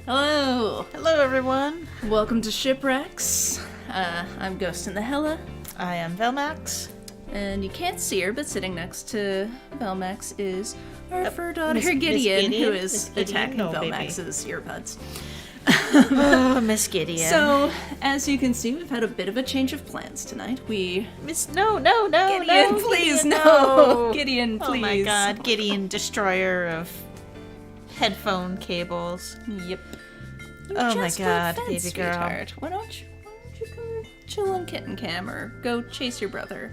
Hello! Hello, everyone. Welcome to Shipwrecks. I'm Ghost in the Hella. I am Velmax. And you can't see her, but sitting next to Velmax is our fur daughter, Miss Gideon, who is Miss Gideon? attacking No, Velmax's earbuds. Oh, Miss Gideon. So, as you can see, we've had a bit of a change of plans tonight. No, Gideon, please, Gideon, no! Gideon, please. Oh my god, Gideon, destroyer of headphone cables. Yep. Oh my Just god, got fed, baby girl. sweetheart. Why don't you go chill on Kitten Cam or go chase your brother?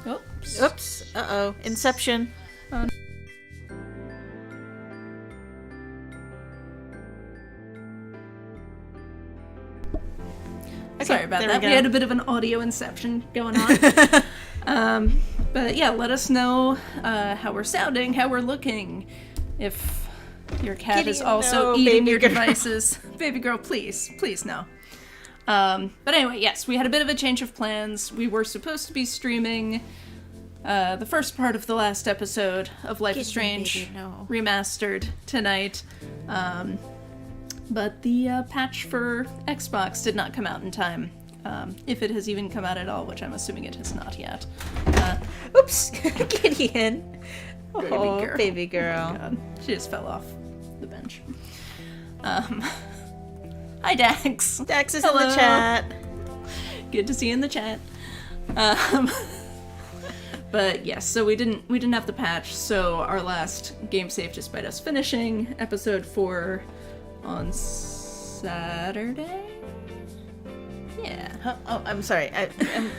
Oops. Oops. Uh-oh. Inception. Okay, Sorry about there that. we We go. had a bit of an audio inception going on. But yeah, let us know how we're sounding, how we're looking. If your cat is Gideon, also no, eating baby your girl. devices. Baby girl, please no. But anyway, yes, we had a bit of a change of plans. We were supposed to be streaming the first part of the last episode of Life is Gideon, Strange baby, no. remastered tonight. But the patch for Xbox did not come out in time. If it has even come out at all, which I'm assuming it has not yet. Oops. Gideon. Oh, baby Oh girl. my God. She just fell off the bench. Hi, Dax. Dax is Hello. in the chat. Good to see you in the chat. But yes, so we didn't have the patch, so our last game saved despite us finishing episode 4 on Saturday? Yeah. Oh, I'm sorry. I'm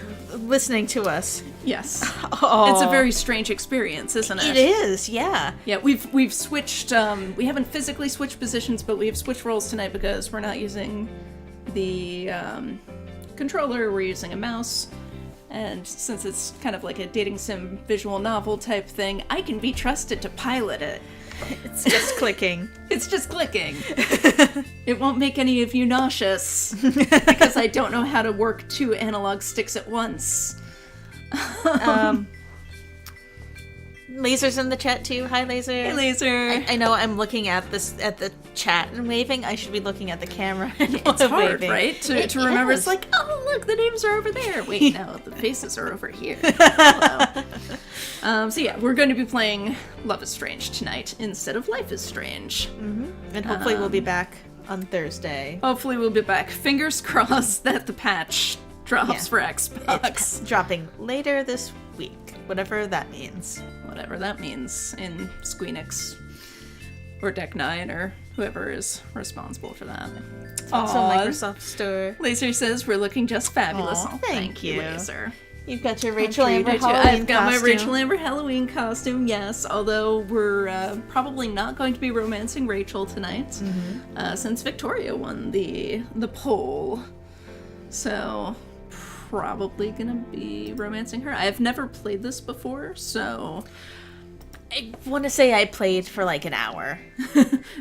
listening to us. Yes. Oh. It's a very strange experience, isn't it? It is, yeah. Yeah, we've switched, we haven't physically switched positions, but we've switched roles tonight because we're not using the controller, we're using a mouse. And since it's kind of like a dating sim visual novel type thing, I can be trusted to pilot it. It's just clicking. It's just clicking. It won't make any of you nauseous because I don't know how to work 2 analog sticks at once. Laser's in the chat too. Hi, Laser. Hey, Laser. I know I'm looking at the chat and waving. I should be looking at the camera and It's hard, waving. right? To remember, is. it's like, oh, look, the names are over there. Wait, no, the faces are over here. Hello. So yeah, we're going to be playing Love is Strange tonight instead of Life is Strange. And hopefully we'll be back on Thursday. Hopefully we'll be back. Fingers crossed that the patch drops Yeah. for Xbox. It's dropping later this week, whatever that means. Whatever that means in Squeenix or Deck 9 or whoever is responsible for that. Also, Aw. Microsoft Store. Laser says we're looking just fabulous. Aw, Oh, thank you. Laser. You've got your Rachel Treated Amber you. Halloween I've got costume. my Rachel Amber Halloween costume, yes, although we're probably not going to be romancing Rachel tonight, since Victoria won the poll. So, probably gonna be romancing her. I've never played this before, so I want to say I played for like an hour.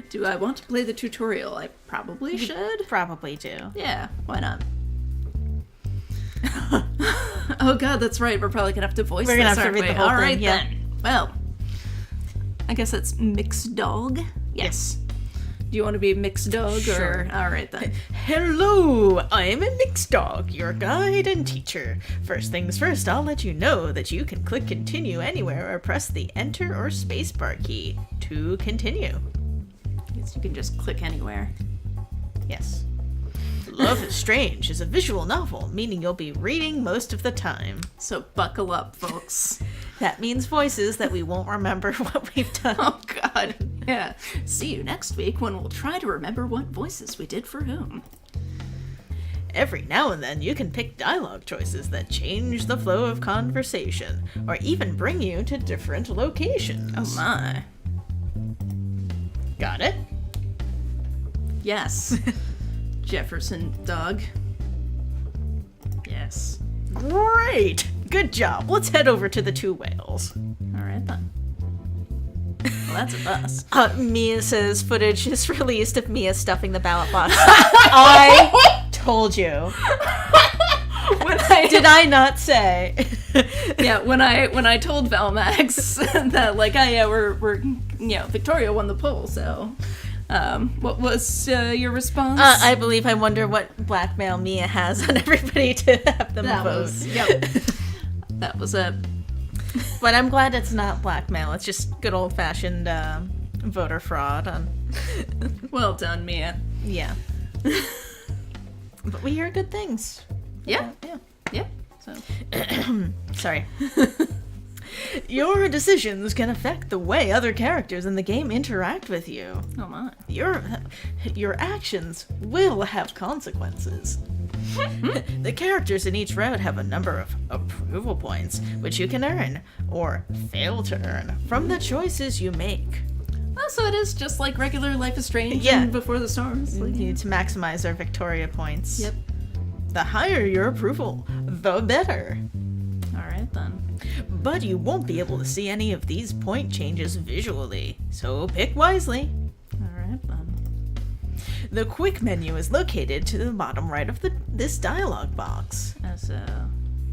do I want to play the tutorial? I probably should. Probably do. Yeah, why not? Oh god, that's right. We're probably gonna have to voice We're gonna this, have to aren't read we? the whole All thing, right yeah. then. Well, I guess that's mixed dog. Yes. Do you want to be mixed dog Sure. or? All right then. Hello, I'm a mixed dog, your guide and teacher. First things first, I'll let you know that you can click continue anywhere or press the enter or spacebar key to continue. I guess you can just click anywhere. Yes. Love is Strange is a visual novel, meaning you'll be reading most of the time. So buckle up, folks. That means voices that we won't remember what we've done. Oh god. Yeah. See you next week when we'll try to remember what voices we did for whom. Every now and then you can pick dialogue choices that change the flow of conversation, or even bring you to different locations. Oh my. Got it? Yes. Jefferson dog. Yes. Great! Good job. Let's head over to the 2 whales. All right then. Well, that's a bus. Mia says footage is released of Mia stuffing the ballot box. I told you. Did I not say? Yeah, when I told Valmax that like, oh yeah, we're Victoria won the poll, so What was your response? I believe I wonder what blackmail Mia has on everybody to have them vote. Yep. That was it. But I'm glad it's not blackmail. It's just good old-fashioned voter fraud. Well done, Mia. Yeah. But we hear good things. Yeah. Yeah. Yep. So. Sorry. Your decisions can affect the way other characters in the game interact with you. Oh my. Your actions will have consequences. The characters in each route have a number of approval points, which you can earn, or fail to earn, from the choices you make. Oh, so it is just like regular Life is Strange Yeah. and Before the Storms. You Like, need to maximize our Victoria points. Yep. The higher your approval, the better. Alright then. But you won't be able to see any of these point changes visually, so pick wisely. Alright then. The quick menu is located to the bottom right of this dialog box. So,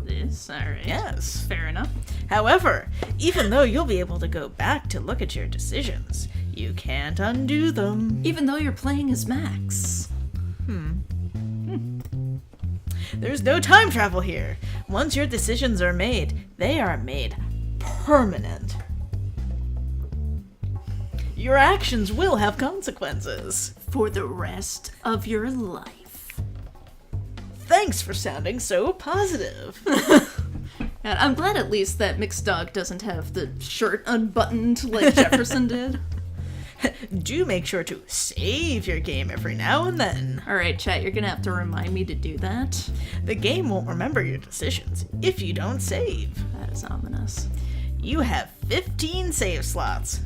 this? Alright. Yes. Fair enough. However, even though you'll be able to go back to look at your decisions, you can't undo them. Even though you're playing as Max. There's no time travel here. Once your decisions are made, they are made permanent. Your actions will have consequences. For the rest of your life. Thanks for sounding so positive. And I'm glad at least that Mixed Dog doesn't have the shirt unbuttoned like Jefferson did. Do make sure to save your game every now and then. Alright, chat, you're gonna have to remind me to do that. The game won't remember your decisions if you don't save. That is ominous. You have 15 save slots.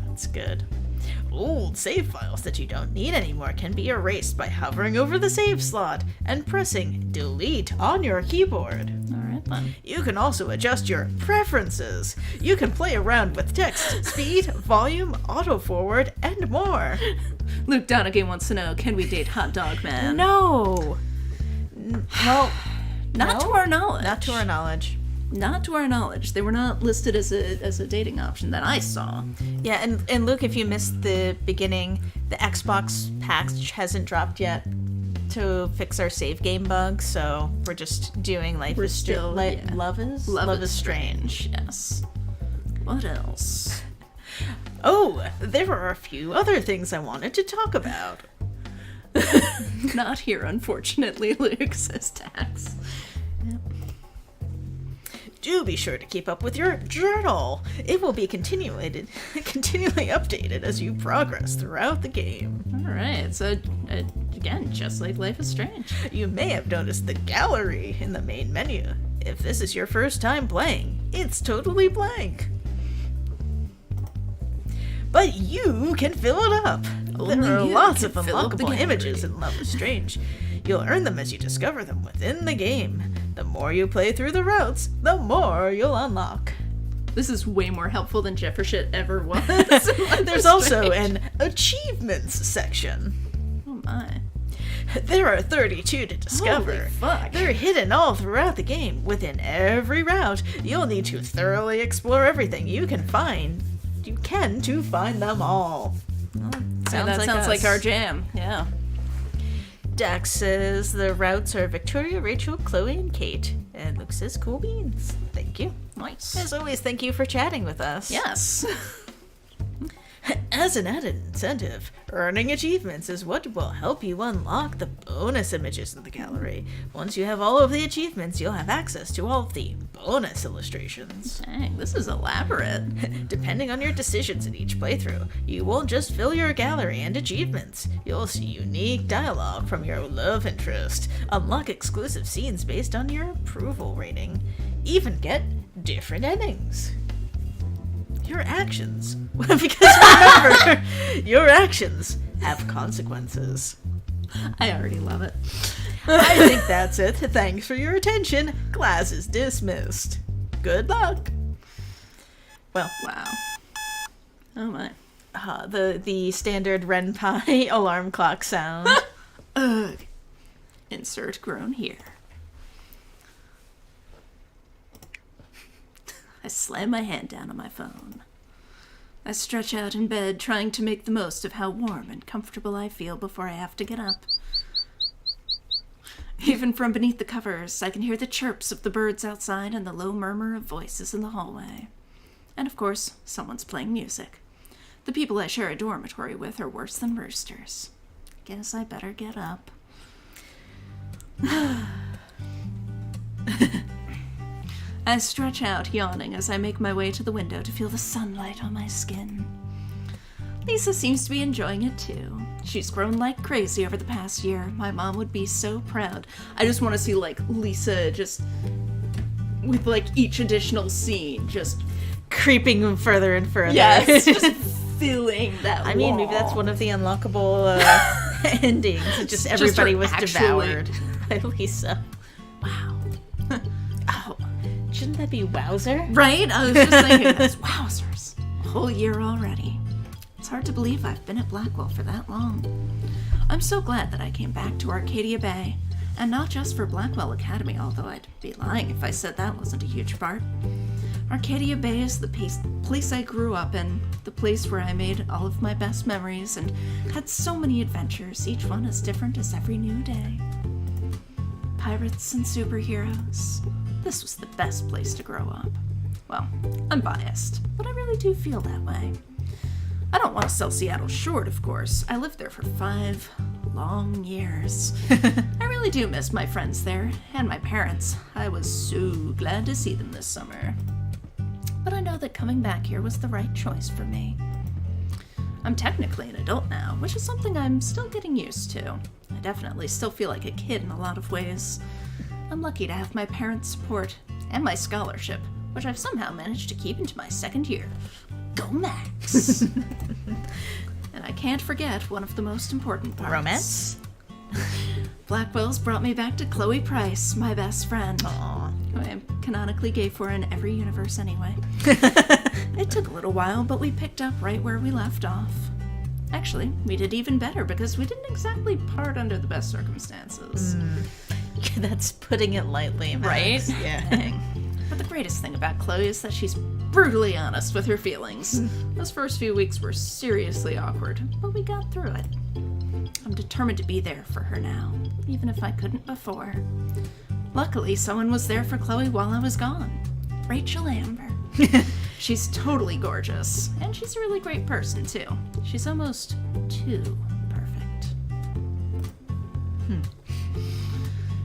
That's good. Old save files that you don't need anymore can be erased by hovering over the save slot and pressing delete on your keyboard. Alright then. You can also adjust your preferences. You can play around with text, speed, volume, auto forward, and more. Luke Donaghy wants to know, can we date Hot Dog Man? No. Well, Not to our knowledge. Not to our knowledge. Not to our knowledge. They were not listed as a dating option that I saw. Yeah, and Luke, if you missed the beginning, the Xbox patch hasn't dropped yet to fix our save game bug, so we're just doing Love is Strange. Yes. What else? Oh, there are a few other things I wanted to talk about. Not here, unfortunately, Luke, says Tax. Do be sure to keep up with your journal. It will be continually updated as you progress throughout the game. Alright, so, again, just like Life is Strange. You may have noticed the gallery in the main menu. If this is your first time playing, it's totally blank. But you can fill it up. Only There are you lots can of fill up the unlockable gallery. images in Love is Strange. You'll earn them as you discover them within the game. The more you play through the routes, the more you'll unlock. This is way more helpful than Jeffershit ever was. There's also an achievements section. Oh my. There are 32 to discover. Holy fuck. They're hidden all throughout the game. Within every route, you'll need to thoroughly explore everything you can to find them all. Sounds like our jam. Yeah. Dax says the routes are Victoria, Rachel, Chloe, and Kate. And Luke says cool beans. Thank you. Nice. As always, thank you for chatting with us. Yes. As an added incentive, earning achievements is what will help you unlock the bonus images in the gallery. Once you have all of the achievements, you'll have access to all of the bonus illustrations. Dang, this is elaborate. Depending on your decisions in each playthrough, you won't just fill your gallery and achievements. You'll see unique dialogue from your love interest, unlock exclusive scenes based on your approval rating, even get different endings. Your actions. Because remember, your actions have consequences. I already love it. I think that's it. Thanks for your attention. Class is dismissed. Good luck. Well, Wow. Oh my. the standard Renpai alarm clock sound. Ugh. Insert groan here. I slam my hand down on my phone. I stretch out in bed, trying to make the most of how warm and comfortable I feel before I have to get up. Even from beneath the covers, I can hear the chirps of the birds outside and the low murmur of voices in the hallway. And of course, someone's playing music. The people I share a dormitory with are worse than roosters. Guess I better get up. I stretch out, yawning, as I make my way to the window to feel the sunlight on my skin. Lisa seems to be enjoying it too. She's grown like crazy over the past year. My mom would be so proud. I just want to see, like, Lisa just, with, like, each additional scene, just creeping further and further. yes, just filling that I mean, maybe that's one of the unlockable endings. Just everybody was devoured by Lisa. Wow. Oh, shouldn't that be Wowzer? Right? I was just thinking, that's wowzers. A whole year already. It's hard to believe I've been at Blackwell for that long. I'm so glad that I came back to Arcadia Bay. And not just for Blackwell Academy, although I'd be lying if I said that wasn't a huge part. Arcadia Bay is the place I grew up in, the place where I made all of my best memories and had so many adventures, each one as different as every new day. Pirates and superheroes. This was the best place to grow up. Well, I'm biased, but I really do feel that way. I don't want to sell Seattle short, of course. I lived there for 5 long years. I really do miss my friends there, and my parents. I was so glad to see them this summer. But I know that coming back here was the right choice for me. I'm technically an adult now, which is something I'm still getting used to. I definitely still feel like a kid in a lot of ways. I'm lucky to have my parents' support and my scholarship, which I've somehow managed to keep into my 2nd year. Go Max! And I can't forget one of the most important parts. Romance? Blackwell's brought me back to Chloe Price, my best friend. Aww. Who I am canonically gay for in every universe anyway. It took a little while, but we picked up right where we left off. Actually, we did even better because we didn't exactly part under the best circumstances. That's putting it lightly, Max. Right? Yeah. But the greatest thing about Chloe is that she's brutally honest with her feelings. Those first few weeks were seriously awkward, but we got through it. I'm determined to be there for her now, even if I couldn't before. Luckily, someone was there for Chloe while I was gone. Rachel Amber. She's totally gorgeous, and she's a really great person, too. She's almost too perfect.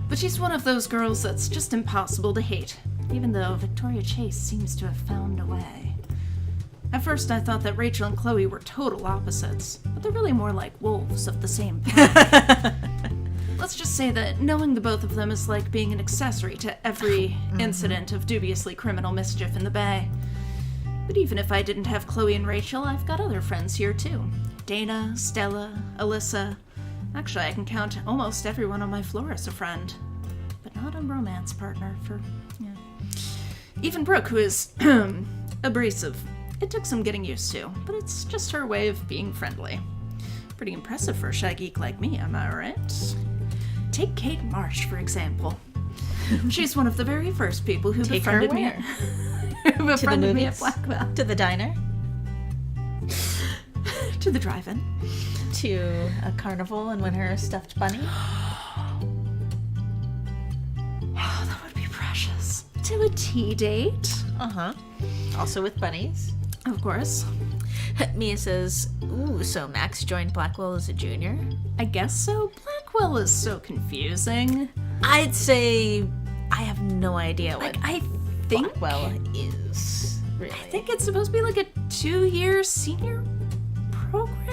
But she's one of those girls that's just impossible to hate, even though Victoria Chase seems to have found a way. At first, I thought that Rachel and Chloe were total opposites, but they're really more like wolves of the same pack. Let's just say that knowing the both of them is like being an accessory to every incident of dubiously criminal mischief in the Bay. But even if I didn't have Chloe and Rachel, I've got other friends here too. Dana, Stella, Alyssa. Actually, I can count almost everyone on my floor as a friend. But not a romance partner for, yeah. Even Brooke, who is abrasive. It took some getting used to, but it's just her way of being friendly. Pretty impressive for a shy geek like me, am I right? Take Kate Marsh, for example. She's one of the very first people who befriended me. Who befriended me at Blackwell. To the diner? To the drive-in. To a carnival and win her a stuffed bunny? Oh, that would be precious. To a tea date. Uh-huh. Also with bunnies. Of course. Mia says, ooh, so Max joined Blackwell as a junior? I guess so. Blackwell is so confusing. I'd say I have no idea what I think Blackwell is, really. I think it's supposed to be like a 2-year senior program?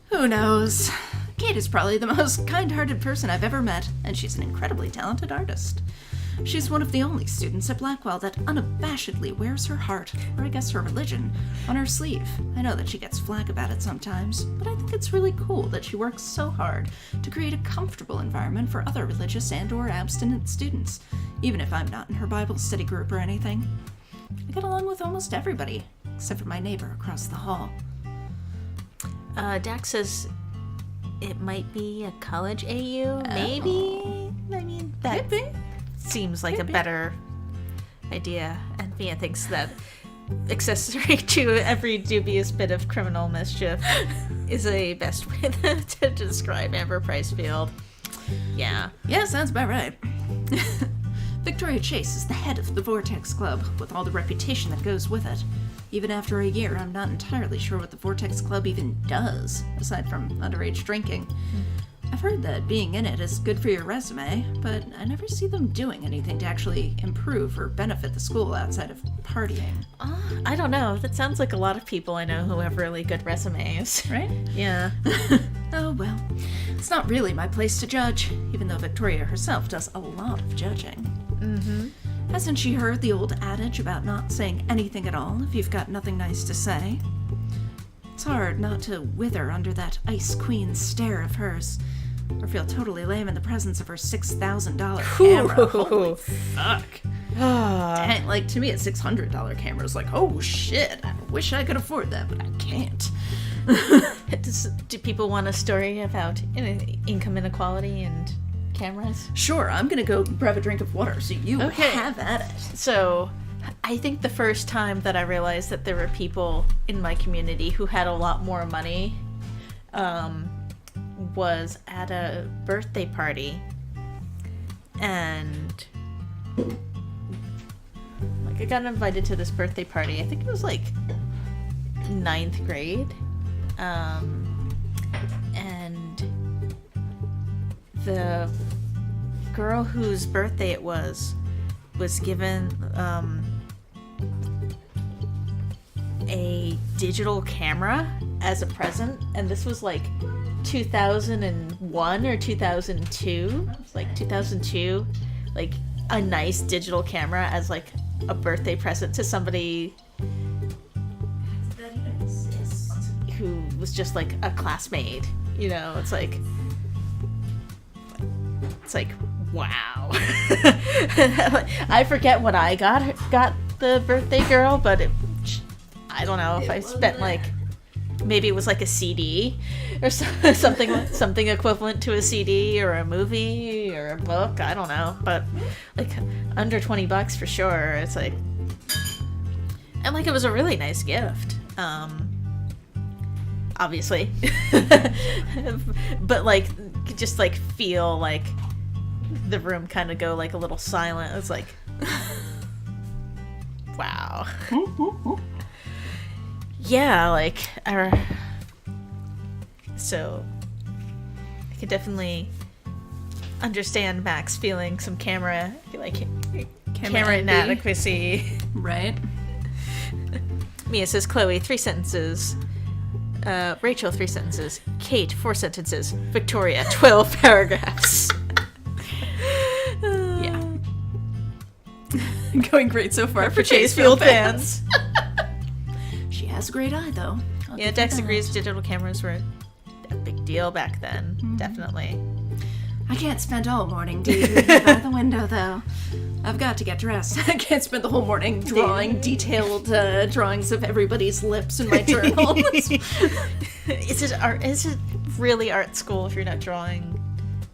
Who knows? Kate is probably the most kind-hearted person I've ever met, and she's an incredibly talented artist. She's one of the only students at Blackwell that unabashedly wears her heart, or I guess her religion, on her sleeve. I know that she gets flack about it sometimes, but I think it's really cool that she works so hard to create a comfortable environment for other religious and/or abstinent students, even if I'm not in her Bible study group or anything. I get along with almost everybody, except for my neighbor across the hall. Dax says it might be a college AU, maybe? I mean, that Could be. seems like a better idea. And Mia thinks that accessory to every dubious bit of criminal mischief is a best way to describe Amber Pricefield. Yeah. Yeah, sounds about right. Victoria Chase is the head of the Vortex Club, with all the reputation that goes with it. Even after a year, I'm not entirely sure what the Vortex Club even does, aside from underage drinking. I've heard that being in it is good for your resume, but I never see them doing anything to actually improve or benefit the school outside of partying. I don't know. That sounds like a lot of people I know who have really good resumes. Right? Yeah. Oh well, it's not really my place to judge, even though Victoria herself does a lot of judging. Mm-hmm. Hasn't she heard the old adage about not saying anything at all if you've got nothing nice to say? It's hard not to wither under that Ice Queen stare of hers, or feel totally lame in the presence of her $6,000 camera. Holy fuck. Dang, like, to me, a $600 camera is like, oh shit, I wish I could afford that, but I can't. Do people want a story about income inequality and cameras? Sure, I'm gonna go grab a drink of water, so you have at it. So, I think the first time that I realized that there were people in my community who had a lot more money was at a birthday party. And like, I got invited to this birthday party. I think it was like 9th grade. And the girl whose birthday it was given a digital camera as a present, and this was like 2001 or 2002. It was like 2002, like a nice digital camera as like a birthday present to somebody who was just like a classmate, you know. It's like wow. I forget what I got the birthday girl, but I don't know if I spent like, maybe it was like a CD or something equivalent to a CD or a movie or a book. I don't know, but like under $20 for sure. It's like, and like it was a really nice gift. Obviously, but like just like feel like the room kind of go like a little silent. It's like, wow. Yeah, like, so I could definitely understand Max feeling some camera inadequacy. Right. Mia says, Chloe, 3 sentences. Rachel, 3 sentences. Kate, 4 sentences. Victoria, 12 paragraphs. Yeah. Going great so far for Chasefield fans. She has a great eye, though. Yeah, Dex agrees digital cameras were a big deal back then. Mm-hmm. Definitely. I can't spend all morning daydreaming by the window, though. I've got to get dressed. I can't spend the whole morning drawing detailed drawings of everybody's lips in my journal. Is it art? Is it really art school if you're not drawing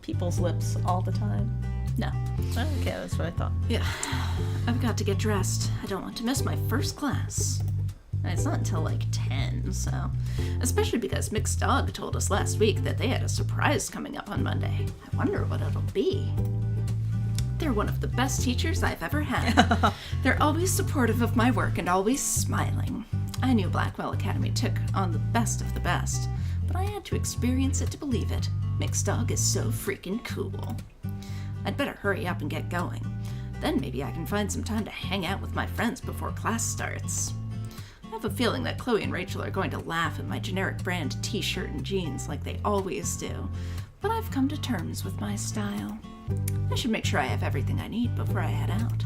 people's lips all the time? No. Okay, that's what I thought. Yeah. I've got to get dressed. I don't want to miss my first class. It's not until like 10, so... Especially because Mixed Dog told us last week that they had a surprise coming up on Monday. I wonder what it'll be. They're one of the best teachers I've ever had. They're always supportive of my work and always smiling. I knew Blackwell Academy took on the best of the best, but I had to experience it to believe it. Mixed Dog is so freaking cool. I'd better hurry up and get going. Then maybe I can find some time to hang out with my friends before class starts. I have a feeling that Chloe and Rachel are going to laugh at my generic brand t-shirt and jeans like they always do, but I've come to terms with my style. I should make sure I have everything I need before I head out.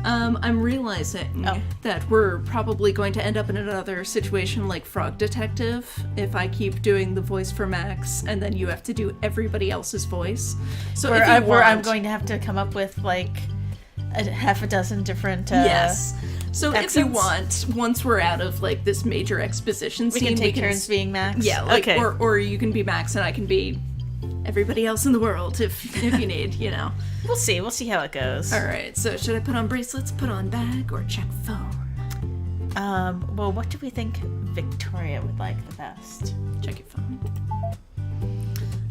I'm realizing that we're probably going to end up in another situation like Frog Detective if I keep doing the voice for Max and then you have to do everybody else's voice. So where I'm going to have to come up with like a half a dozen different yes. So accents. If you want, once we're out of like this major exposition scene, we can take turns being Max. Yeah, like, okay. or you can be Max and I can be everybody else in the world if you need, you know. We'll see. We'll see how it goes. All right, so should I put on bracelets, put on bag, or check phone? Well, what do we think Victoria would like the best? Check your phone.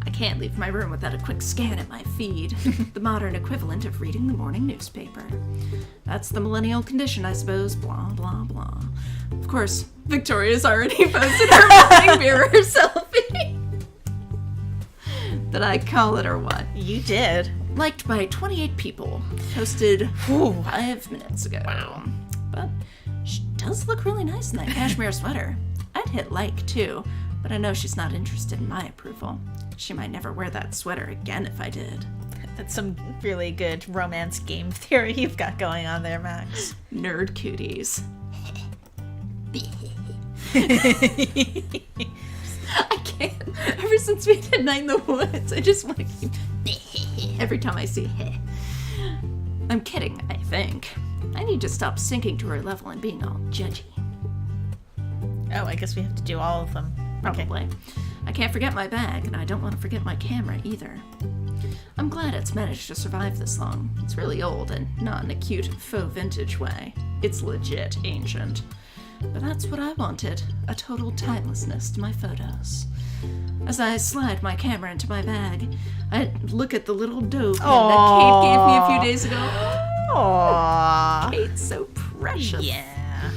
I can't leave my room without a quick scan at my feed. The modern equivalent of reading the morning newspaper. That's the millennial condition, I suppose. Blah, blah, blah. Of course, Victoria's already posted her morning mirror selfie. Did I call it or what? You did. Liked by 28 people. Posted 5 minutes ago. Wow. But she does look really nice in that cashmere sweater. I'd hit like, too, but I know she's not interested in my approval. She might never wear that sweater again if I did. That's some really good romance game theory you've got going on there, Max. Nerd cooties. I can't. Ever since we did Night in the Woods, I just want to keep every time I see heh. I'm kidding, I think. I need to stop sinking to her level and being all judgy. Oh, I guess we have to do all of them. Probably. Okay. I can't forget my bag, and I don't want to forget my camera either. I'm glad it's managed to survive this long. It's really old, and not in a cute, faux vintage way. It's legit ancient. But that's what I wanted, a total timelessness to my photos. As I slide my camera into my bag, I look at the little doe pin that Kate gave me a few days ago. Aww. Kate's so precious. Yeah.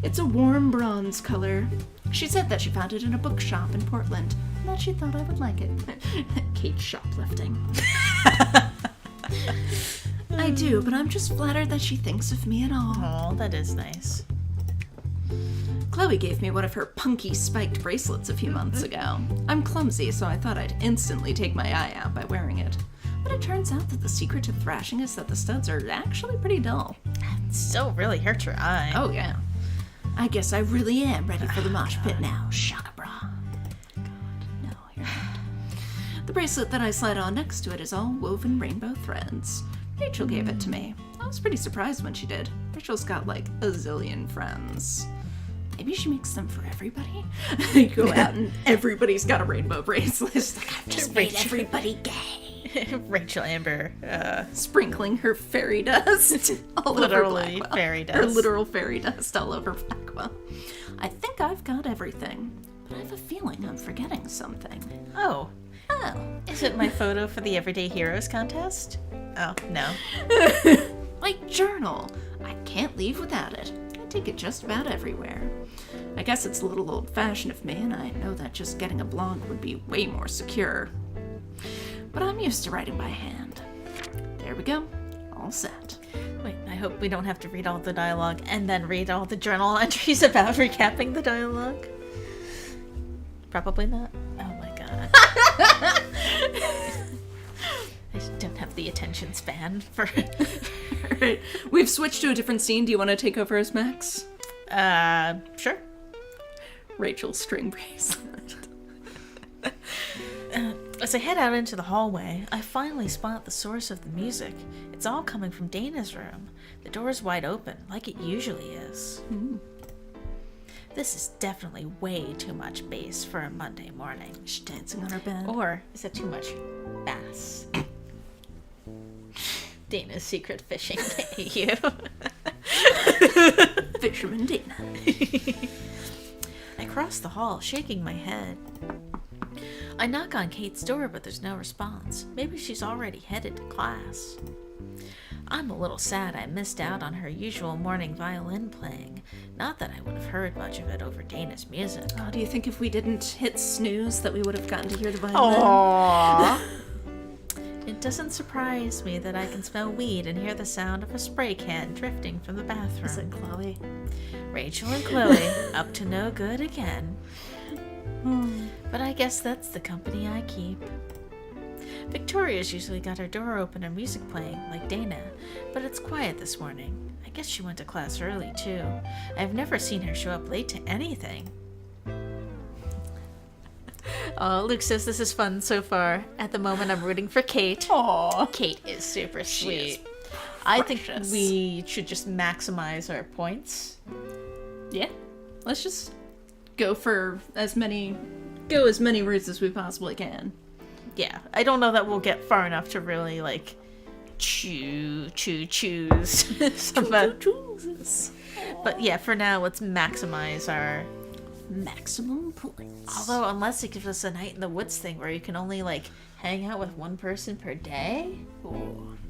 It's a warm bronze color. She said that she found it in a bookshop in Portland, and that she thought I would like it. Kate shoplifting. I do, but I'm just flattered that she thinks of me at all. Oh, that is nice. Chloe gave me one of her punky spiked bracelets a few months ago. I'm clumsy, so I thought I'd instantly take my eye out by wearing it. But it turns out that the secret to thrashing is that the studs are actually pretty dull. It still really hurts your eye. Oh, yeah. I guess I really am ready for the mosh pit now. Shaka bra. No, you're not. The bracelet that I slide on next to it is all woven rainbow threads. Rachel gave it to me. I was pretty surprised when she did. Rachel's got like a zillion friends. Maybe she makes them for everybody? You go out and everybody's got a rainbow bracelet. It's like, I've just made everybody gay. Rachel Amber. Sprinkling her fairy dust all Literally over Blackwell. fairy dust. Her literal fairy dust all over Blackwell. I think I've got everything, but I have a feeling I'm forgetting something. Oh. Oh. Is it my photo for the Everyday Heroes contest? Oh, no. My journal. I can't leave without it. I take it just about everywhere. I guess it's a little old-fashioned of me, and I know that just getting a blog would be way more secure. But I'm used to writing by hand. There we go. All set. Wait, I hope we don't have to read all the dialogue and then read all the journal entries about recapping the dialogue. Probably not. Oh my god. I just don't have the attention span for... Alright, we've switched to a different scene. Do you want to take over as Max? Sure. Rachel's string bracelet. As I head out into the hallway, I finally spot the source of the music. It's all coming from Dana's room. The door's wide open, like it usually is. This is definitely way too much bass for a Monday morning. She's dancing on her bed. Or is it too much bass? Dana's secret fishing you. Fisherman Dana. I cross the hall, shaking my head. I knock on Kate's door, but there's no response. Maybe she's already headed to class. I'm a little sad I missed out on her usual morning violin playing. Not that I would have heard much of it over Dana's music. Oh, do you think if we didn't hit snooze that we would have gotten to hear the violin? Aww. It doesn't surprise me that I can smell weed and hear the sound of a spray can drifting from the bathroom. Is it Chloe? Rachel and Chloe, up to no good again. But I guess that's the company I keep. Victoria's usually got her door open and music playing, like Dana, but it's quiet this morning. I guess she went to class early, too. I've never seen her show up late to anything. Luke says this is fun so far. At the moment, I'm rooting for Kate. Aww. Kate is super sweet. Is I think we should just maximize our points. Yeah. Let's just go as many routes as we possibly can. Yeah, I don't know that we'll get far enough to really, like, choose some Chooses. But yeah, for now, let's maximize our... Maximum points. Although, unless it gives us a night in the woods thing where you can only, like, hang out with one person per day?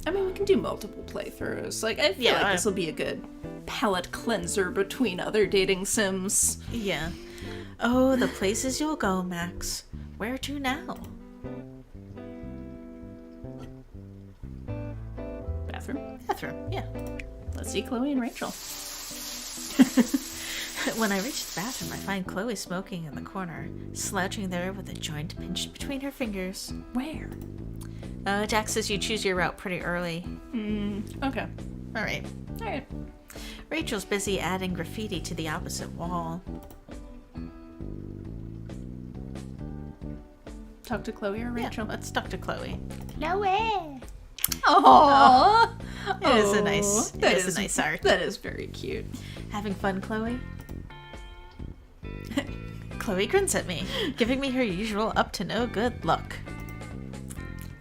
I mean, we can do multiple playthroughs. Like, I feel like this will be a good palate cleanser between other dating sims. Yeah. Oh, the places you'll go, Max. Where to now? Bathroom, yeah. Let's see Chloe and Rachel. When I reach the bathroom, I find Chloe smoking in the corner, slouching there with a joint pinched between her fingers. Where? Jack says you choose your route pretty early. Okay. Alright. Rachel's busy adding graffiti to the opposite wall. Talk to Chloe or Rachel? Yeah, let's talk to Chloe. Chloe! Aww! It is a nice art. That is very cute. Having fun, Chloe? Chloe grins at me, giving me her usual up-to-no-good look.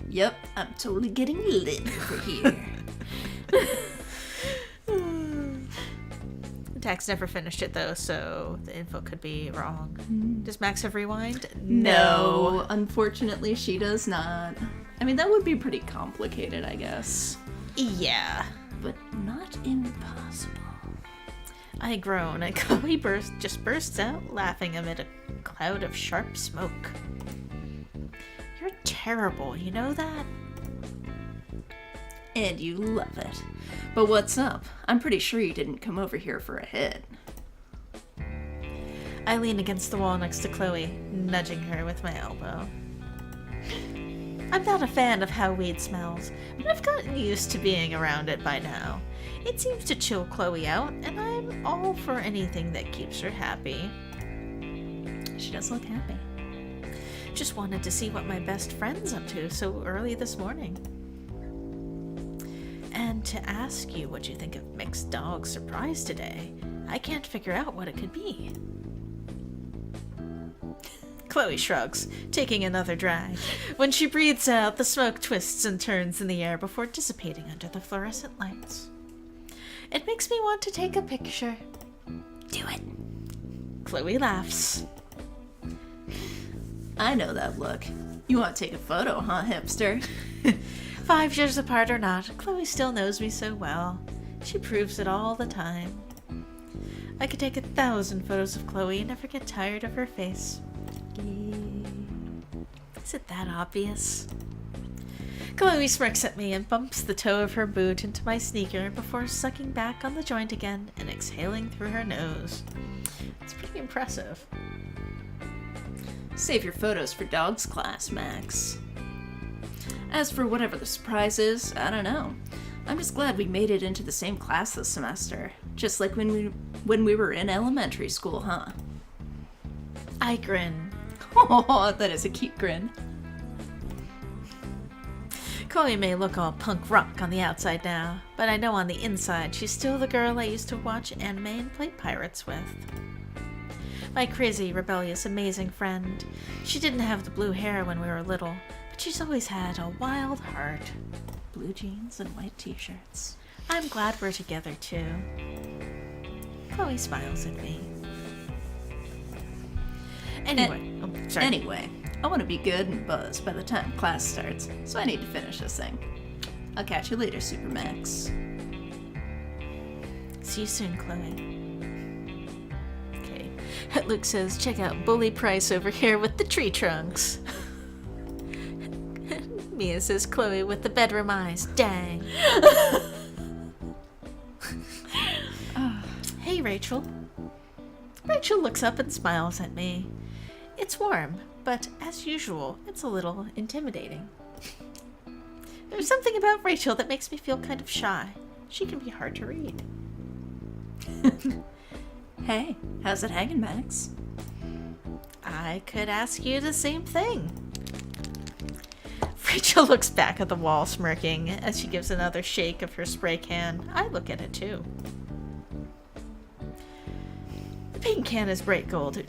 Yep, I'm totally getting lit over here. Dax never finished it, though, so the info could be wrong. Does Max have rewind? No, unfortunately she does not. I mean, that would be pretty complicated, I guess. Yeah. But not impossible. I groan, and Chloe bursts out laughing amid a cloud of sharp smoke. You're terrible, you know that? And you love it. But what's up? I'm pretty sure you didn't come over here for a hit. I lean against the wall next to Chloe, nudging her with my elbow. I'm not a fan of how weed smells, but I've gotten used to being around it by now. It seems to chill Chloe out, and I'm all for anything that keeps her happy. She does look happy. Just wanted to see what my best friend's up to so early this morning. And to ask you what you think of Mixed Dog's surprise today, I can't figure out what it could be. Chloe shrugs, taking another drag. When she breathes out, the smoke twists and turns in the air before dissipating under the fluorescent lights. It makes me want to take a picture. Do it. Chloe laughs. I know that look. You want to take a photo, huh, hipster? 5 years apart or not, Chloe still knows me so well. She proves it all the time. I could take 1,000 photos of Chloe and never get tired of her face. Is it that obvious? Chloe smirks at me and bumps the toe of her boot into my sneaker before sucking back on the joint again and exhaling through her nose. It's pretty impressive. Save your photos for dogs class, Max. As for whatever the surprise is, I don't know. I'm just glad we made it into the same class this semester. Just like when we were in elementary school, huh? I grin. Oh, that is a cute grin. Chloe may look all punk rock on the outside now, but I know on the inside she's still the girl I used to watch anime and play pirates with. My crazy, rebellious, amazing friend. She didn't have the blue hair when we were little, but she's always had a wild heart. Blue jeans and white t-shirts. I'm glad we're together, too. Chloe smiles at me. Anyway, I want to be good and buzzed by the time class starts, so I need to finish this thing. I'll catch you later, Supermax. See you soon, Chloe. Okay. Luke says, check out Bully Price over here with the tree trunks. Mia says, Chloe with the bedroom eyes. Dang. Hey, Rachel. Rachel looks up and smiles at me. It's warm, but as usual, it's a little intimidating. There's something about Rachel that makes me feel kind of shy. She can be hard to read. Hey, how's it hanging, Max? I could ask you the same thing. Rachel looks back at the wall, smirking as she gives another shake of her spray can. I look at it too. The paint can is bright gold.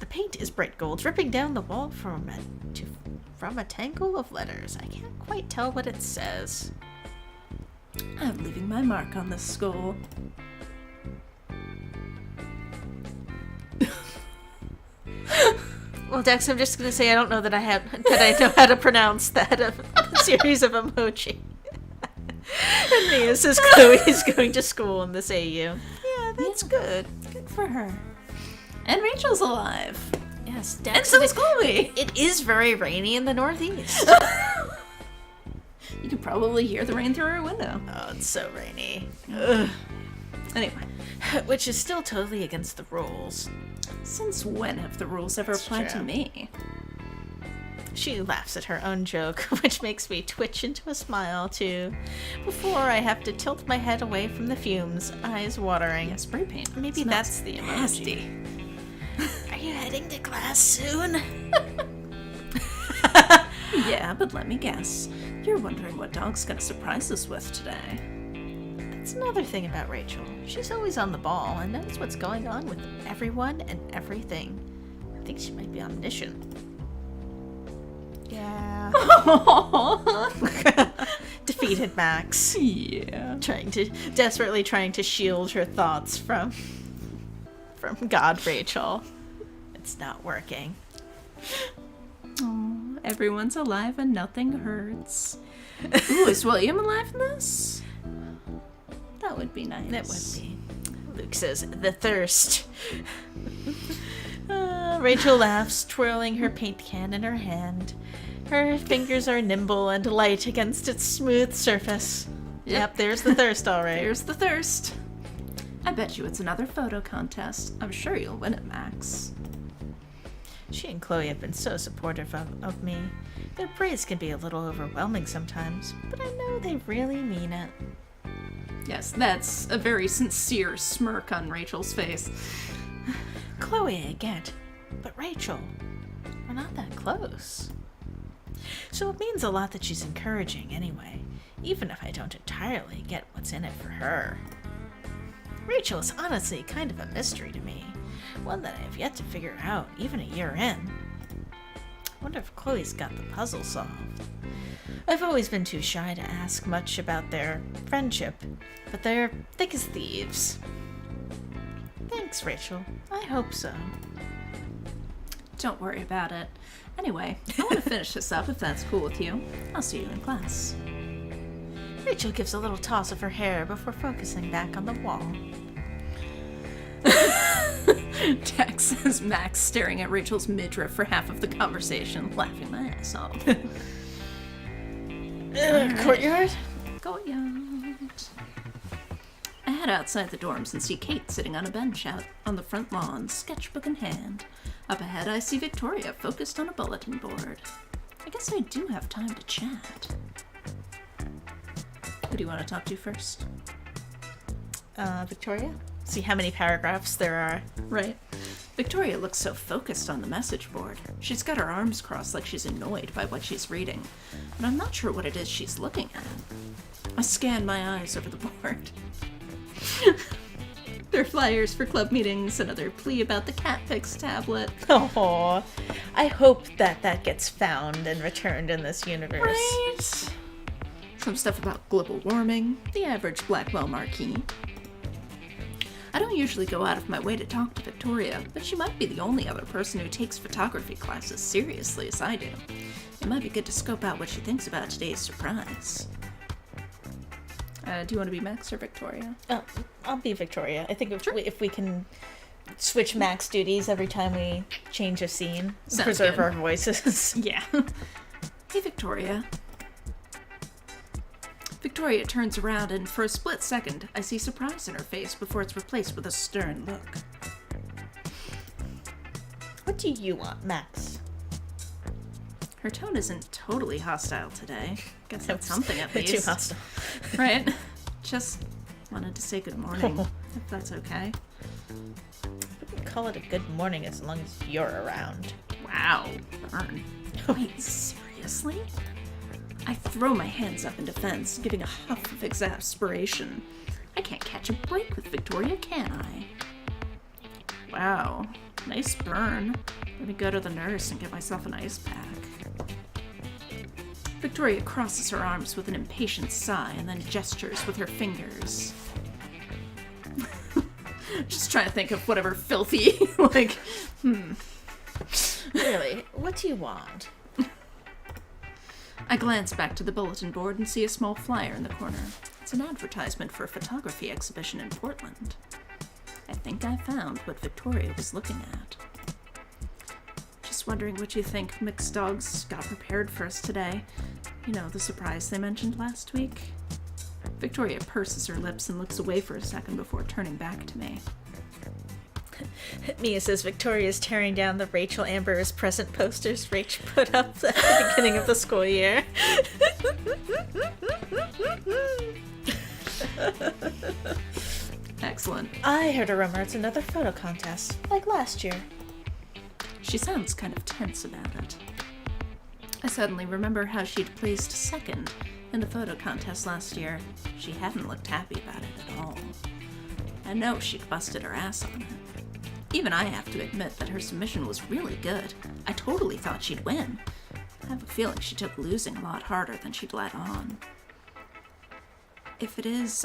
The paint is bright gold, dripping down the wall from a tangle of letters. I can't quite tell what it says. I'm leaving my mark on this school. Well, Dex, I'm just gonna say I don't know that I know how to pronounce that series of emoji. And Mia says Chloe is going to school in this AU. Yeah, that's good. Good for her. And Rachel's alive. Yes, And Dex. so is Chloe. It is very rainy in the Northeast. You can probably hear the rain through her window. Oh, it's so rainy. Ugh. Anyway, Which is still totally against the rules. since when have the rules ever That's applied true. to me? She laughs at her own joke, which makes me twitch into a smile, too. Before I have to tilt my head away from the fumes, eyes watering. Yeah, spray paint. Maybe Smells that's the nasty. emoji. Are you heading to class soon? Yeah, but let me guess. You're wondering what dog's gonna surprise us with today. That's another thing about Rachel. She's always on the ball and knows what's going on with everyone and everything. I think she might be omniscient. Yeah. Defeated Max. Yeah. Desperately trying to shield her thoughts from God Rachel. It's not working. Oh, everyone's alive and nothing hurts. Ooh, is William alive in this? That would be nice. It would be. Luke says, the thirst. Rachel laughs, twirling her paint can in her hand. Her fingers are nimble and light against its smooth surface. Yep, there's the thirst, all right. There's the thirst. I bet you it's another photo contest. I'm sure you'll win it, Max. She and Chloe have been so supportive of me. Their praise can be a little overwhelming sometimes, but I know they really mean it. Yes, that's a very sincere smirk on Rachel's face. Chloe, I get, but Rachel, we're not that close. So it means a lot that she's encouraging anyway, even if I don't entirely get what's in it for her. Rachel is honestly kind of a mystery to me, one that I have yet to figure out, even a year in. I wonder if Chloe's got the puzzle solved. I've always been too shy to ask much about their friendship, but they're thick as thieves. Thanks, Rachel. I hope so. Don't worry about it. Anyway, I want to finish this up if that's cool with you. I'll see you in class. Rachel gives a little toss of her hair before focusing back on the wall. Tex says Max staring at Rachel's midriff for half of the conversation, laughing my ass off. Courtyard? Courtyard. I head outside the dorms and see Kate sitting on a bench out on the front lawn, sketchbook in hand. Up ahead, I see Victoria focused on a bulletin board. I guess I do have time to chat. Who do you want to talk to first? Victoria? See how many paragraphs there are. Right. Victoria looks so focused on the message board. She's got her arms crossed like she's annoyed by what she's reading, but I'm not sure what it is she's looking at. I scan my eyes over the board. There are flyers for club meetings, another plea about the cat pics tablet. Oh, I hope that gets found and returned in this universe. Right? Some stuff about global warming, the average Blackwell marquee. I don't usually go out of my way to talk to Victoria, but she might be the only other person who takes photography classes seriously as I do. It might be good to scope out what she thinks about today's surprise. Do you want to be Max or Victoria? I'll be Victoria. I think if we can switch Max duties every time we change a scene, Sounds preserve good. our voices. Yeah. Hey, Victoria. Victoria turns around and for a split second, I see surprise in her face before it's replaced with a stern look. What do you want, Max? Her tone isn't totally hostile today. Guess that's something at least. Too hostile. Right? Just wanted to say good morning, if that's okay. We can call it a good morning as long as you're around. Wow. Burn. Wait, seriously? I throw my hands up in defense, giving a huff of exasperation. I can't catch a break with Victoria, can I? Wow. Nice burn. Let me go to the nurse and get myself an ice pack. Victoria crosses her arms with an impatient sigh and then gestures with her fingers. Just trying to think of whatever filthy, Really, what do you want? I glance back to the bulletin board and see a small flyer in the corner. It's an advertisement for a photography exhibition in Portland. I think I found what Victoria was looking at. Just wondering what you think Mixed Dogs got prepared for us today. You know, the surprise they mentioned last week? Victoria purses her lips and looks away for a second before turning back to me. Mia says Victoria's tearing down the Rachel Amber is present posters Rach put up at the beginning of the school year. Excellent. I heard a rumor it's another photo contest, like last year. She sounds kind of tense about it. I suddenly remember how she'd placed second in the photo contest last year. She hadn't looked happy about it at all. I know she'd busted her ass on it. Even I have to admit that her submission was really good. I totally thought she'd win. I have a feeling she took losing a lot harder than she'd let on. If it is,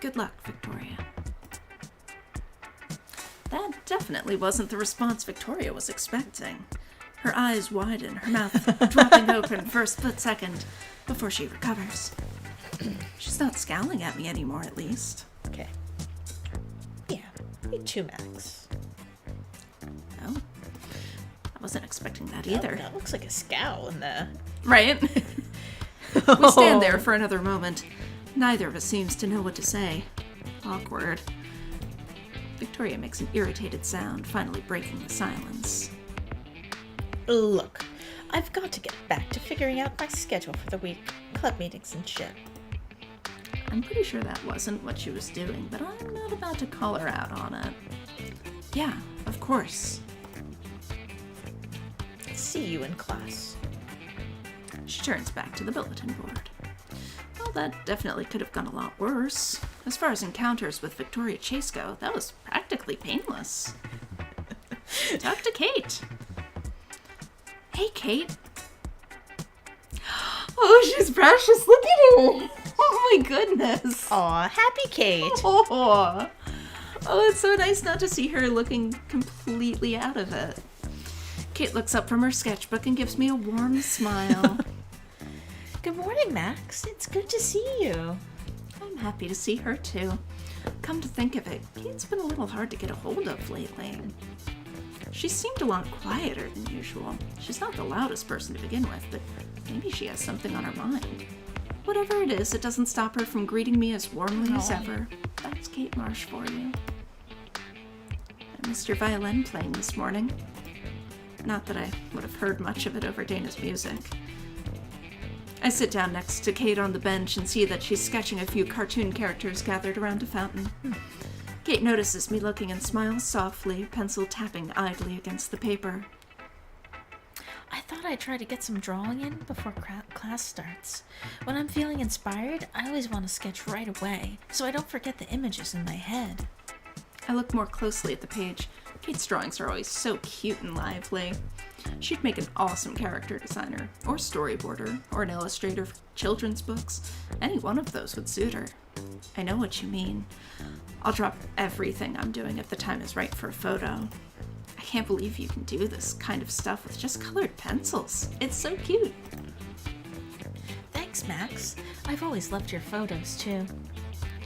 good luck, Victoria. That definitely wasn't the response Victoria was expecting. Her eyes widen, her mouth dropping open for a split second before she recovers. She's not scowling at me anymore, at least. Okay. Yeah, me too, Max. Oh. I wasn't expecting that either. Oh, that looks like a scowl in the... Right? We stand there for another moment. Neither of us seems to know what to say. Awkward. Victoria makes an irritated sound, finally breaking the silence. Look, I've got to get back to figuring out my schedule for the week. Club meetings and shit. I'm pretty sure that wasn't what she was doing, but I'm not about to call her out on it. Yeah, of course. See you in class. She turns back to the bulletin board. Well, that definitely could have gone a lot worse. As far as encounters with Victoria Chase go, that was practically painless. Talk to Kate. Hey, Kate. Oh, she's precious. Look at her. Oh, my goodness. Aw, happy Kate. Oh, it's so nice not to see her looking completely out of it. Kate looks up from her sketchbook and gives me a warm smile. Good morning, Max. It's good to see you. I'm happy to see her, too. Come to think of it, Kate's been a little hard to get a hold of lately. She seemed a lot quieter than usual. She's not the loudest person to begin with, but maybe she has something on her mind. Whatever it is, it doesn't stop her from greeting me as warmly as ever. That's Kate Marsh for you. I missed your violin playing this morning. Not that I would have heard much of it over Dana's music. I sit down next to Kate on the bench and see that she's sketching a few cartoon characters gathered around a fountain. Kate notices me looking and smiles softly, pencil tapping idly against the paper. I thought I'd try to get some drawing in before class starts. When I'm feeling inspired, I always want to sketch right away, so I don't forget the images in my head. I look more closely at the page. Kate's drawings are always so cute and lively. She'd make an awesome character designer, or storyboarder, or an illustrator for children's books. Any one of those would suit her. I know what you mean. I'll drop everything I'm doing if the time is right for a photo. I can't believe you can do this kind of stuff with just colored pencils. It's so cute. Thanks, Max. I've always loved your photos, too.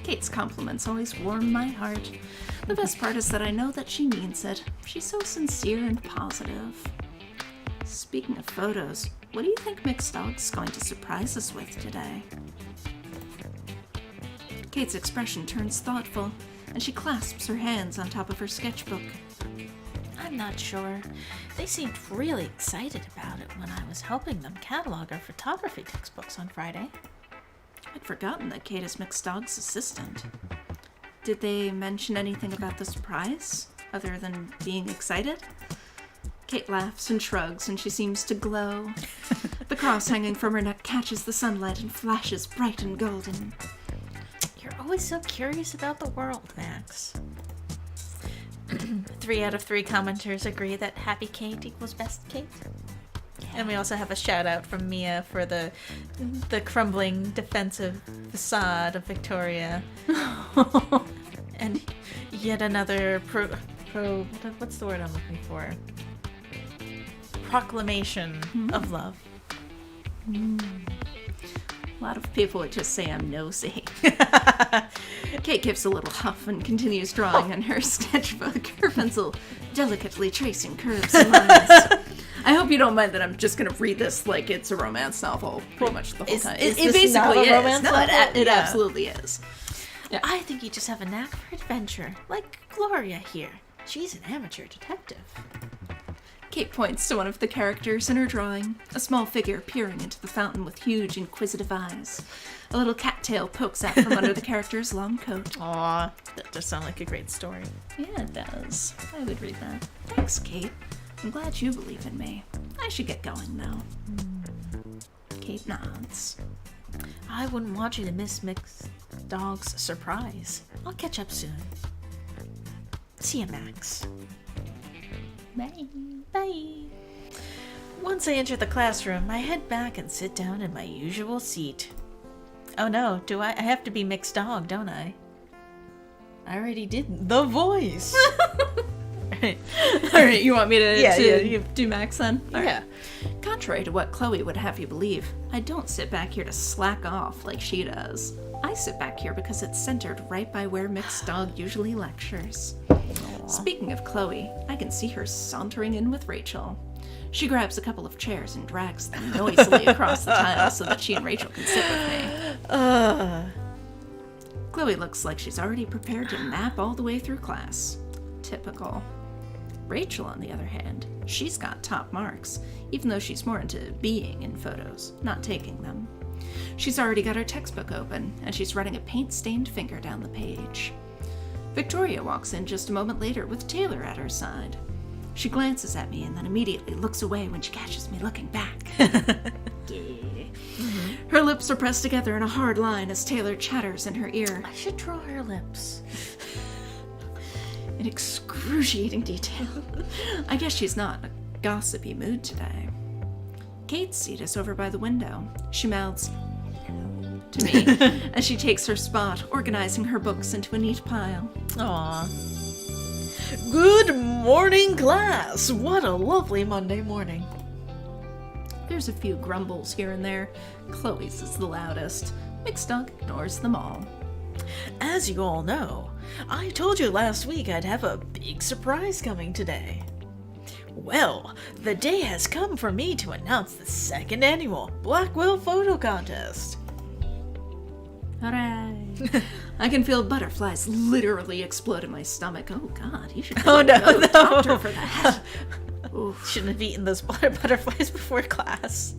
Kate's compliments always warm my heart. The best part is that I know that she means it. She's so sincere and positive. Speaking of photos, what do you think Mixed Dog's going to surprise us with today? Kate's expression turns thoughtful, and she clasps her hands on top of her sketchbook. I'm not sure. They seemed really excited about it when I was helping them catalog our photography textbooks on Friday. I'd forgotten that Kate is Mixed Dog's assistant. Did they mention anything about the surprise, other than being excited? Kate laughs and shrugs, and she seems to glow. The cross hanging from her neck catches the sunlight and flashes bright and golden. You're always so curious about the world, Max. 3 out of 3 commenters agree that happy Kate equals best Kate. And we also have a shout out from Mia for the crumbling defensive facade of Victoria. And yet another what's the word I'm looking for? Proclamation of love. A lot of people would just say I'm nosy. Kate gives a little huff and continues drawing on her sketchbook, her pencil delicately tracing curves and lines. I hope you don't mind that I'm just going to read this like it's a romance novel pretty much the whole time. It basically not a is. romance No, novel? it absolutely is. Yeah. I think you just have a knack for adventure, like Gloria here. She's an amateur detective. Kate points to one of the characters in her drawing, a small figure peering into the fountain with huge, inquisitive eyes. A little cattail pokes out from under the character's long coat. Aw, that does sound like a great story. Yeah, it does. I would read that. Thanks, Kate. I'm glad you believe in me. I should get going, though. Kate nods. I wouldn't want you to miss Mixed Dog's surprise. I'll catch up soon. See ya, Max. Bye. Bye. Once I enter the classroom, I head back and sit down in my usual seat. Oh no, do I have to be Mixed Dog, don't I? I already did the voice. Alright, you want me to do Max then? All Yeah. right. Contrary to what Chloe would have you believe, I don't sit back here to slack off like she does. I sit back here because it's centered right by where Mixed Dog usually lectures. Speaking of Chloe, I can see her sauntering in with Rachel. She grabs a couple of chairs and drags them noisily across the tile so that she and Rachel can sit with me. Chloe looks like she's already prepared to nap all the way through class. Typical. Rachel, on the other hand, she's got top marks, even though she's more into being in photos, not taking them. She's already got her textbook open, and she's running a paint-stained finger down the page. Victoria walks in just a moment later with Taylor at her side. She glances at me and then immediately looks away when she catches me looking back. Her lips are pressed together in a hard line as Taylor chatters in her ear. I should draw her lips. In excruciating detail. I guess she's not in a gossipy mood today. Kate's seat is over by the window. She mouths to me as she takes her spot, organizing her books into a neat pile. Aw. Good morning, class! What a lovely Monday morning. There's a few grumbles here and there. Chloe's is the loudest. Mixed Dog ignores them all. As you all know, I told you last week I'd have a big surprise coming today. Well, the day has come for me to announce the second annual Blackwell Photo Contest. Hooray! I can feel butterflies literally explode in my stomach. Oh God, you should Oh, no, go to the no. doctor for that. Oof. Shouldn't have eaten those butterflies before class.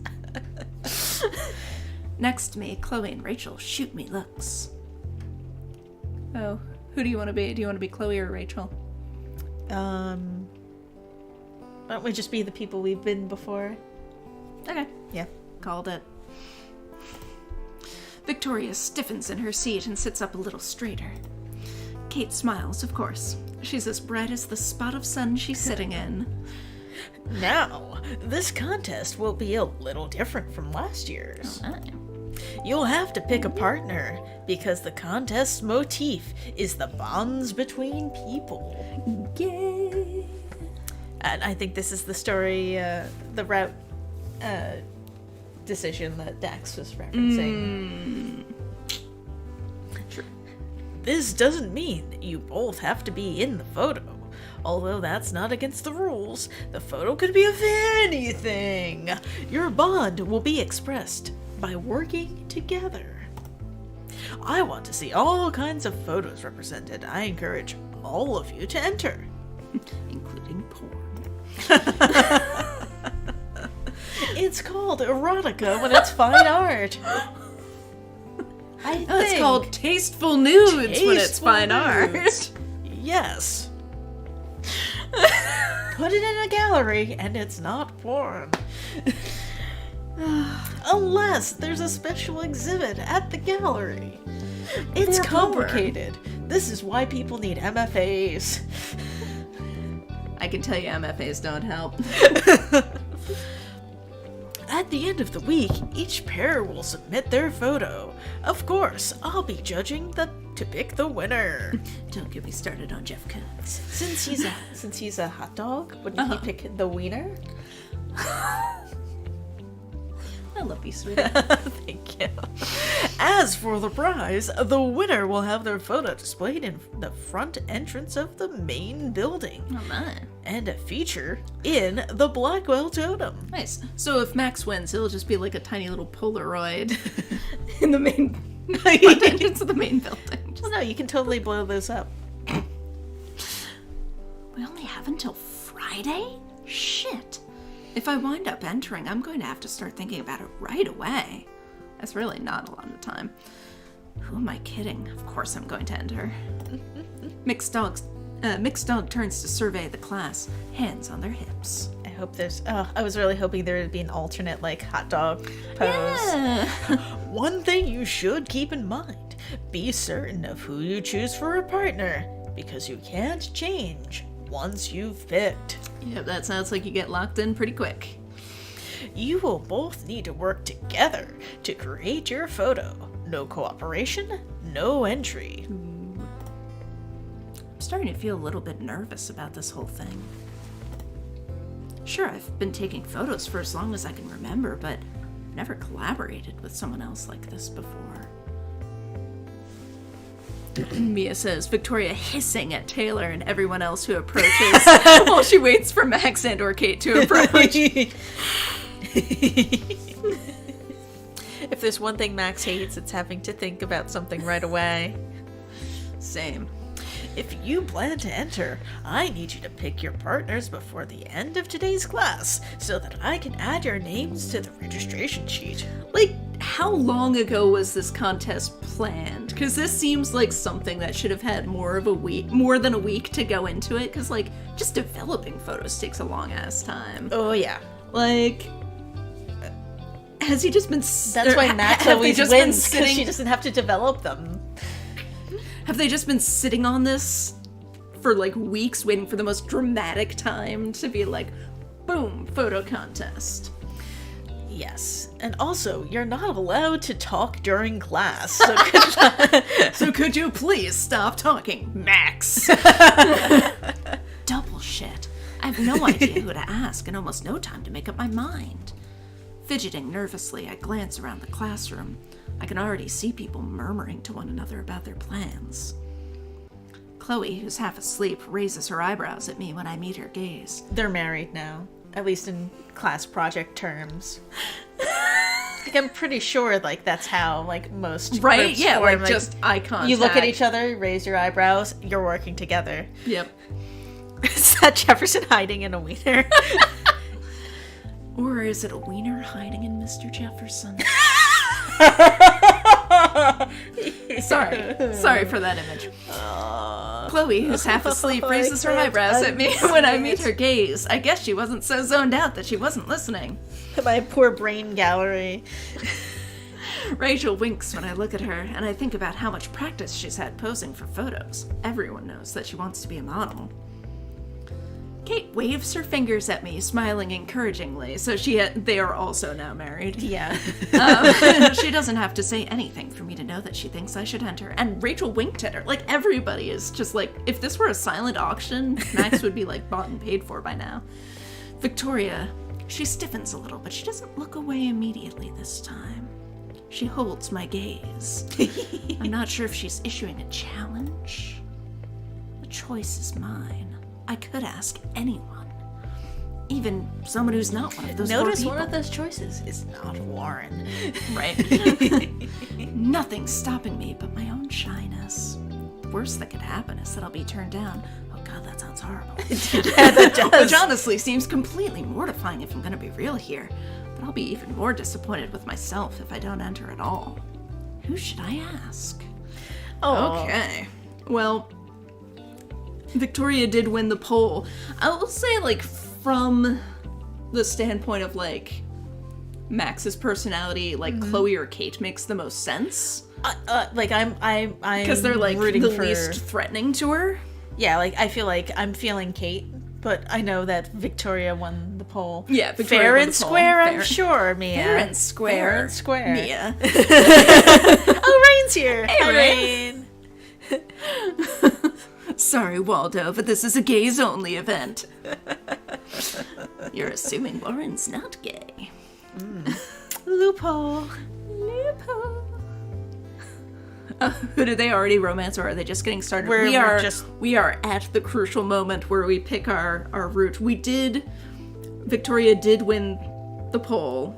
Next to me, Chloe and Rachel shoot me looks. Oh, who do you want to be? Do you want to be Chloe or Rachel? Why don't we just be the people we've been before? Okay. Yeah. Called it. Victoria stiffens in her seat and sits up a little straighter. Kate smiles, of course. She's as bright as the spot of sun she's sitting in. Now, this contest will be a little different from last year's. Oh, You'll have to pick a partner, because the contest's motif is the bonds between people. yay! And I think this is the story, the route decision that Dax was referencing. Sure. This doesn't mean that you both have to be in the photo. Although that's not against the rules, the photo could be of anything. Your bond will be expressed by working together. I want to see all kinds of photos represented. I encourage all of you to enter. Including porn. It's called erotica when it's fine art. It's called tasteful nudes when it's fine art. Yes. Put it in a gallery and it's not porn. Unless there's a special exhibit at the gallery. It's For complicated. This is why people need MFAs. I can tell you MFAs don't help. At the end of the week, each pair will submit their photo. Of course, I'll be judging to pick the winner. Don't get me started on Jeff Coons. Since he's a hot dog, wouldn't he pick the wiener? I love you, sweetie. Thank you. As for the prize, the winner will have their photo displayed in the front entrance of the main building. Oh my. And a feature in the Blackwell Totem. Nice. So if Max wins, it'll just be like a tiny little Polaroid in the main front entrance of the main building. Well, no, you can totally blow those up. We only have until Friday? Shit. If I wind up entering, I'm going to have to start thinking about it right away. That's really not a lot of time. Who am I kidding? Of course I'm going to enter. Mixed dog turns to survey the class, hands on their hips. I hope there's... Oh, I was really hoping there would be an alternate, like, hot dog pose. Yeah. One thing you should keep in mind. Be certain of who you choose for a partner, because you can't change once you've picked. Yep, that sounds like you get locked in pretty quick. You will both need to work together to create your photo. No cooperation, no entry. I'm starting to feel a little bit nervous about this whole thing. Sure, I've been taking photos for as long as I can remember, but I've never collaborated with someone else like this before. Mia says, Victoria hissing at Taylor and everyone else who approaches while she waits for Max and or Kate to approach. If there's one thing Max hates, it's having to think about something right away. Same. If you plan to enter, I need you to pick your partners before the end of today's class so that I can add your names to the registration sheet. Like, how long ago was this contest planned? Because this seems like something that should have had more than a week to go into it, because, like, just developing photos takes a long-ass time. Oh, yeah. Like, has he just been... That's why Max always wins, because she doesn't have to develop them. Have they just been sitting on this for, like, weeks, waiting for the most dramatic time to be like, boom, photo contest? Yes. And also, you're not allowed to talk during class. So could you please stop talking, Max? Double shit. I have no idea who to ask and almost no time to make up my mind. Fidgeting nervously, I glance around the classroom. I can already see people murmuring to one another about their plans. Chloe, who's half asleep, raises her eyebrows at me when I meet her gaze. They're married now, at least in class project terms. Like, I'm pretty sure, like, that's how, like, most right? groups Yeah, form, like, just eye contact. You look at each other, raise your eyebrows, you're working together. Yep. Is that Jefferson hiding in a wiener? Or is it a wiener hiding in Mr. Jefferson? Sorry for that image. Chloe, who's half asleep, raises her eyebrows at me when I meet her gaze. I guess she wasn't so zoned out that she wasn't listening. My poor brain gallery. Rachel winks when I look at her, and I think about how much practice she's had posing for photos. Everyone knows that she wants to be a model. Kate waves her fingers at me, smiling encouragingly, so they are also now married. Yeah. She doesn't have to say anything for me to know that she thinks I should enter. And Rachel winked at her. Like, everybody is just like, if this were a silent auction, Max would be, like, bought and paid for by now. Victoria, she stiffens a little, but she doesn't look away immediately this time. She holds my gaze. I'm not sure if she's issuing a challenge. The choice is mine. I could ask anyone. Even someone who's not one of those Notice four one people. of those choices is not Warren. Right. Nothing's stopping me but my own shyness. The worst that could happen is that I'll be turned down. Oh god, that sounds horrible. Yeah, that does. Which honestly seems completely mortifying if I'm gonna be real here. But I'll be even more disappointed with myself if I don't enter at all. Who should I ask? Oh. Okay. Well, Victoria did win the poll. I will say, like, from the standpoint of, like, Max's personality, like, Chloe or Kate makes the most sense. Like, I'm because they're, like, the least threatening to her. Yeah, like, I feel like I'm feeling Kate But I know that Victoria won the poll. Yeah, Victoria fair won and the poll. square, Fair. I'm sure, Mia. Fair and square. Fair and square. Mia. Oh, Rain's here. Hey, Hi, Rain. Rain. Sorry, Waldo, but this is a gays-only event. You're assuming Lauren's not gay. Loophole. Loophole. Who do they already romance, or are they just getting started? We're We are at the crucial moment where we pick our route. Victoria did win the poll.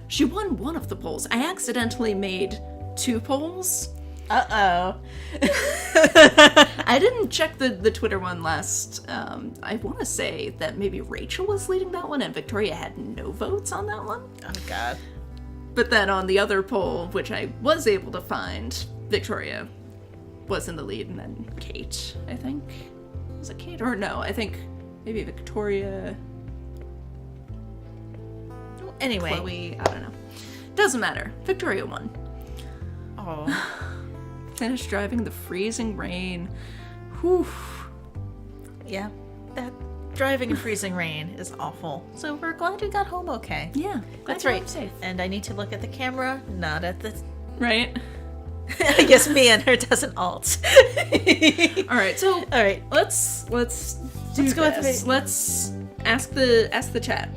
She won one of the polls. I accidentally made 2 polls. Uh-oh. I didn't check the Twitter one last. I want to say that maybe Rachel was leading that one and Victoria had no votes on that one. Oh, God. But then on the other poll, which I was able to find, Victoria was in the lead, and then Kate, I think. Was it Kate? Or no, I think maybe Victoria. Anyway. Chloe, I don't know. Doesn't matter. Victoria won. Oh. Finished driving the freezing rain. Whew. Yeah. That driving in freezing rain is awful. So we're glad you got home okay. Yeah, That's glad you're right. safe. And I need to look at the camera, not at the... Right? I guess Mia and her doesn't alt. All right, so All right. let's go with this. it. Let's ask the chat.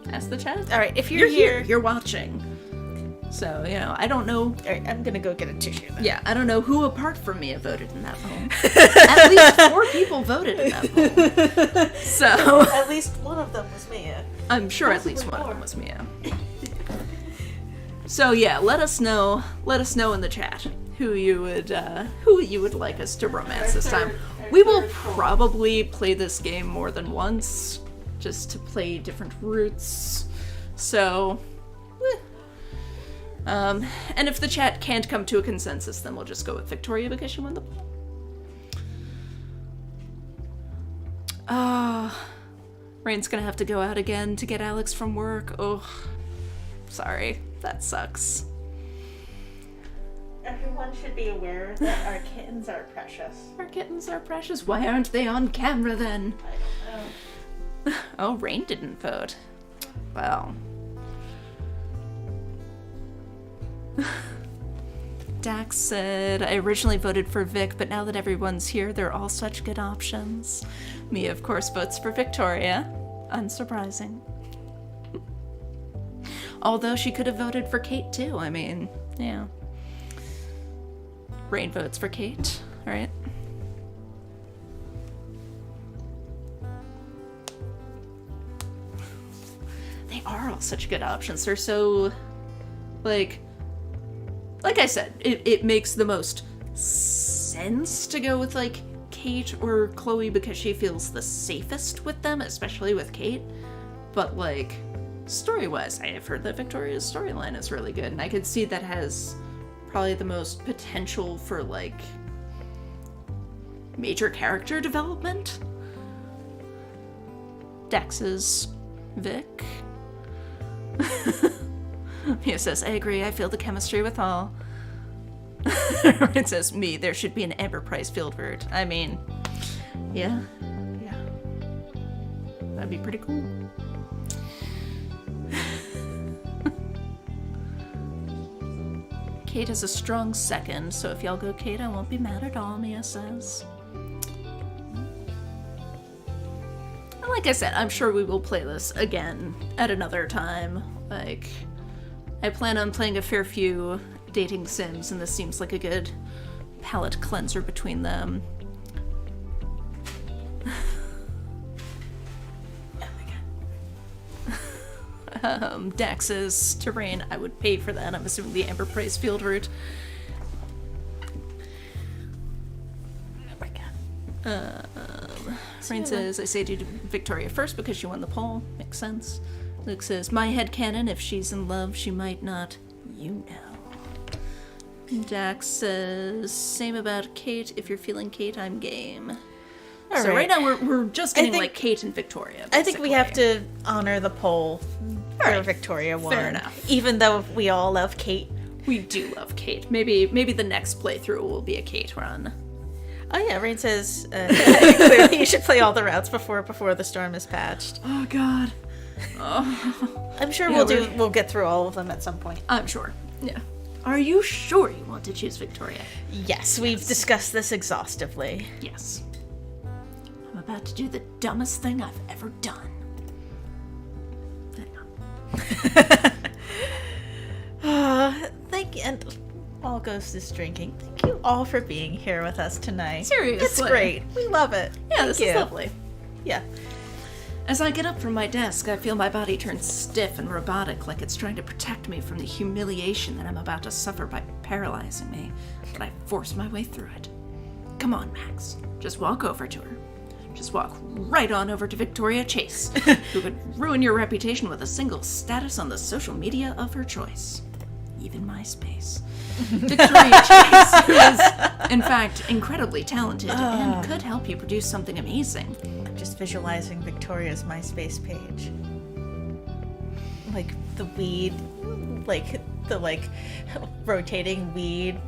Ask the chat. All right. If You're you're here. You're watching. So I don't know. All right, I'm gonna go get a tissue. Then. Yeah, I don't know who apart from me voted in that poll. At least 4 people voted in that poll. So At least one of them was Mia. I'm sure at least one of them was Mia. So yeah, let us know in the chat who you would like us to romance this time. We will probably play this game more than once, just to play different routes. So, and if the chat can't come to a consensus, then we'll just go with Victoria because she won the poll. Rain's gonna have to go out again to get Alex from work. Oh, sorry. That sucks. Everyone should be aware that our kittens are precious. Our kittens are precious. Why aren't they on camera then? I don't know. Oh, Rain didn't vote. Well. Dax said, I originally voted for Vic, but now that everyone's here, they're all such good options. Mia, of course, votes for Victoria. Unsurprising. Although she could have voted for Kate, too. I mean, yeah. Rain votes for Kate, right? They are all such good options. They're so, like I said, it makes the most sense to go with, like, Kate or Chloe because she feels the safest with them, especially with Kate. But, like, story-wise, I have heard that Victoria's storyline is really good, and I could see that has probably the most potential for, like, major character development. Dax's Vic. Mia says, I agree, I feel the chemistry with all. It says, me, there should be an Amber Price field route. I mean, yeah. That'd be pretty cool. Kate is a strong second, so if y'all go Kate, I won't be mad at all, Mia says. And like I said, I'm sure we will play this again at another time. Like, I plan on playing a fair few dating sims, and this seems like a good palate cleanser between them. Dax's terrain, I would pay for that. I'm assuming the Amber Price field route. Oh my god. Rain says, I say to Victoria first because she won the poll. Makes sense. Luke says, my headcanon, if she's in love, she might not. You know. Dax says, same about Kate. If you're feeling Kate, I'm game. All So right now we're just getting like Kate and Victoria. I think we have to honor the poll where Victoria won. Fair enough. Even though we all love Kate. We do love Kate. Maybe the next playthrough will be a Kate run. Oh yeah, Rain says clearly you should play all the routes before the storm is patched. Oh God. Oh. I'm sure Yeah, we'll get through all of them at some point. I'm sure. Yeah. Are you sure you want to choose Victoria? Yes, we've discussed this exhaustively. Yes. I'm about to do the dumbest thing I've ever done. Hang on. Thank you, and all Ghost is drinking. Thank you all for being here with us tonight. Seriously. It's great. We love it. Yeah, this is lovely. Yeah. As I get up from my desk, I feel my body turn stiff and robotic, like it's trying to protect me from the humiliation that I'm about to suffer by paralyzing me. But I force my way through it. Come on, Max. Just walk over to her. Just walk right on over to Victoria Chase, who could ruin your reputation with a single status on the social media of her choice. Even MySpace. Victoria Chase, who is, in fact, incredibly talented and could help you produce something amazing. I'm just visualizing Victoria's MySpace page. Like the weed, like the rotating weed.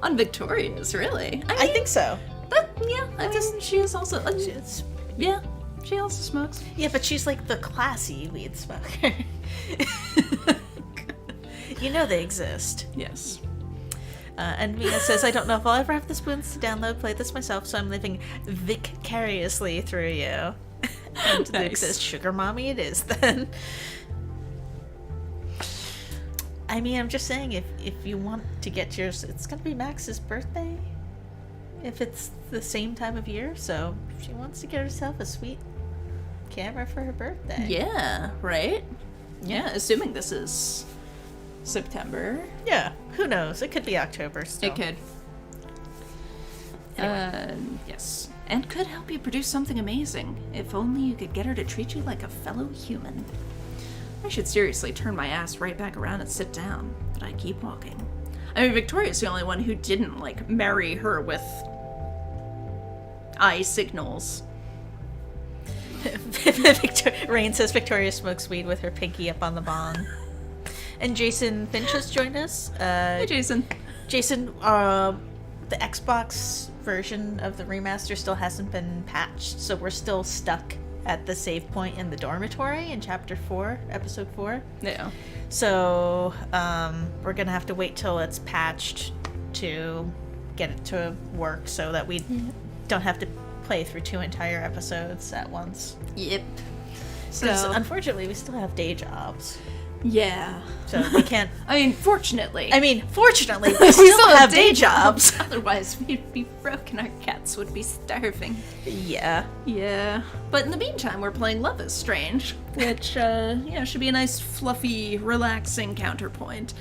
On Victoria's, really? I think so. But, yeah, I mean, she is also... yeah, she also smokes. Yeah, but she's like the classy weed smoker. You know they exist. Yes. And Mia says, I don't know if I'll ever have the spoons to play this myself, so I'm living vicariously through you. And Luke says, sugar mommy it is then. I mean, I'm just saying, if you want to get yours, it's going to be Max's birthday. If it's the same time of year, so she wants to get herself a sweet camera for her birthday. Yeah, right? Yeah, assuming this is September. Yeah, who knows? It could be October still. It could. Anyway. Yes. And could help you produce something amazing. If only you could get her to treat you like a fellow human. I should seriously turn my ass right back around and sit down, but I keep walking. I mean, Victoria's the only one who didn't, marry her with eye signals. Rain says Victoria smokes weed with her pinky up on the bong. And Jason Finch has joined us. Hey, Jason. Jason, the Xbox version of the remaster still hasn't been patched, so we're still stuck at the save point in the dormitory in Chapter 4, Episode 4. Yeah. So, we're gonna have to wait till it's patched to get it to work so that we don't have to play through 2 entire episodes at once. Yep. Because unfortunately, we still have day jobs. Yeah. So we can't... fortunately. Fortunately, we still have day jobs. Otherwise, we'd be broken. Our cats would be starving. Yeah. Yeah. But in the meantime, we're playing Love is Strange, which, should be a nice, fluffy, relaxing counterpoint.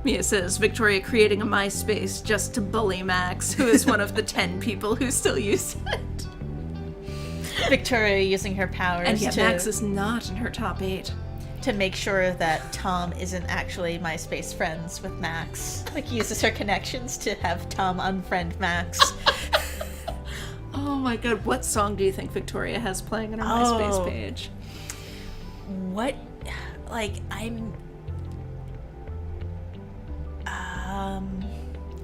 Mia says, Victoria creating a MySpace just to bully Max, who is one of the 10 people who still use it. Victoria using her powers and yet Max is not in her top 8. To make sure that Tom isn't actually MySpace friends with Max. Uses her connections to have Tom unfriend Max. Oh my god, what song do you think Victoria has playing on her MySpace page? What?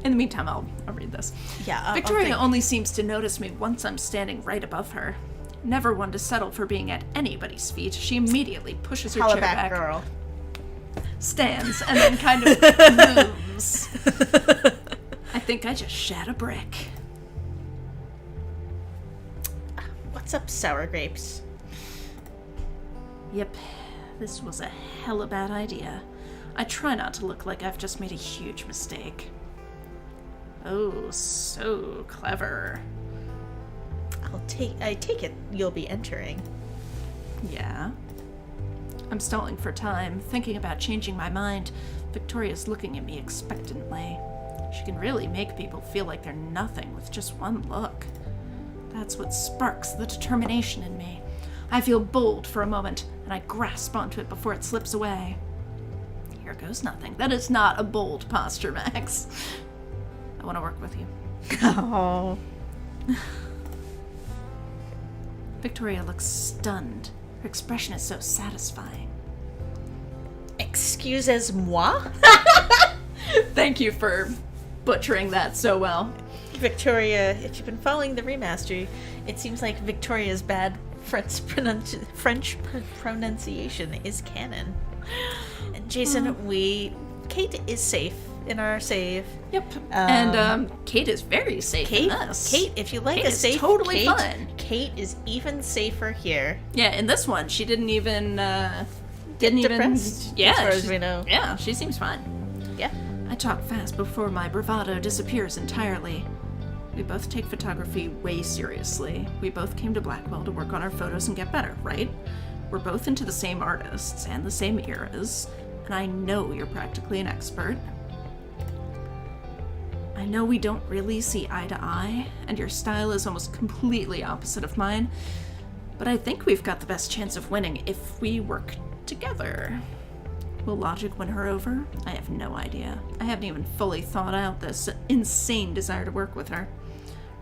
In the meantime, I'll read this. Yeah. Victoria only seems to notice me once I'm standing right above her. Never one to settle for being at anybody's feet, she immediately pushes her chair back, girl. stands, and then kind of moves. I think I just shat a brick. What's up, sour grapes? Yep, this was a hella bad idea. I try not to look like I've just made a huge mistake. Oh, so clever. I take it you'll be entering. Yeah. I'm stalling for time, thinking about changing my mind. Victoria's looking at me expectantly. She can really make people feel like they're nothing with just one look. That's what sparks the determination in me. I feel bold for a moment, and I grasp onto it before it slips away. Here goes nothing. That is not a bold posture, Max. I want to work with you. Oh. Victoria looks stunned. Her expression is so satisfying. Excusez-moi? Thank you for butchering that so well. Victoria, if you've been following the remaster, it seems like Victoria's bad French pronunciation is canon. And Jason, Kate is safe in our save. Yep. And Kate is very safe in this. Kate, if you like Kate a is safe totally Kate, fun. Kate is even safer here. Yeah, in this one, she didn't even Depressed, yeah, as far as we know. Yeah, she seems fine. Yeah. I talk fast before my bravado disappears entirely. We both take photography way seriously. We both came to Blackwell to work on our photos and get better, right? We're both into the same artists and the same eras, and I know you're practically an expert. I know we don't really see eye to eye, and your style is almost completely opposite of mine, but I think we've got the best chance of winning if we work together. Will logic win her over? I have no idea. I haven't even fully thought out this insane desire to work with her.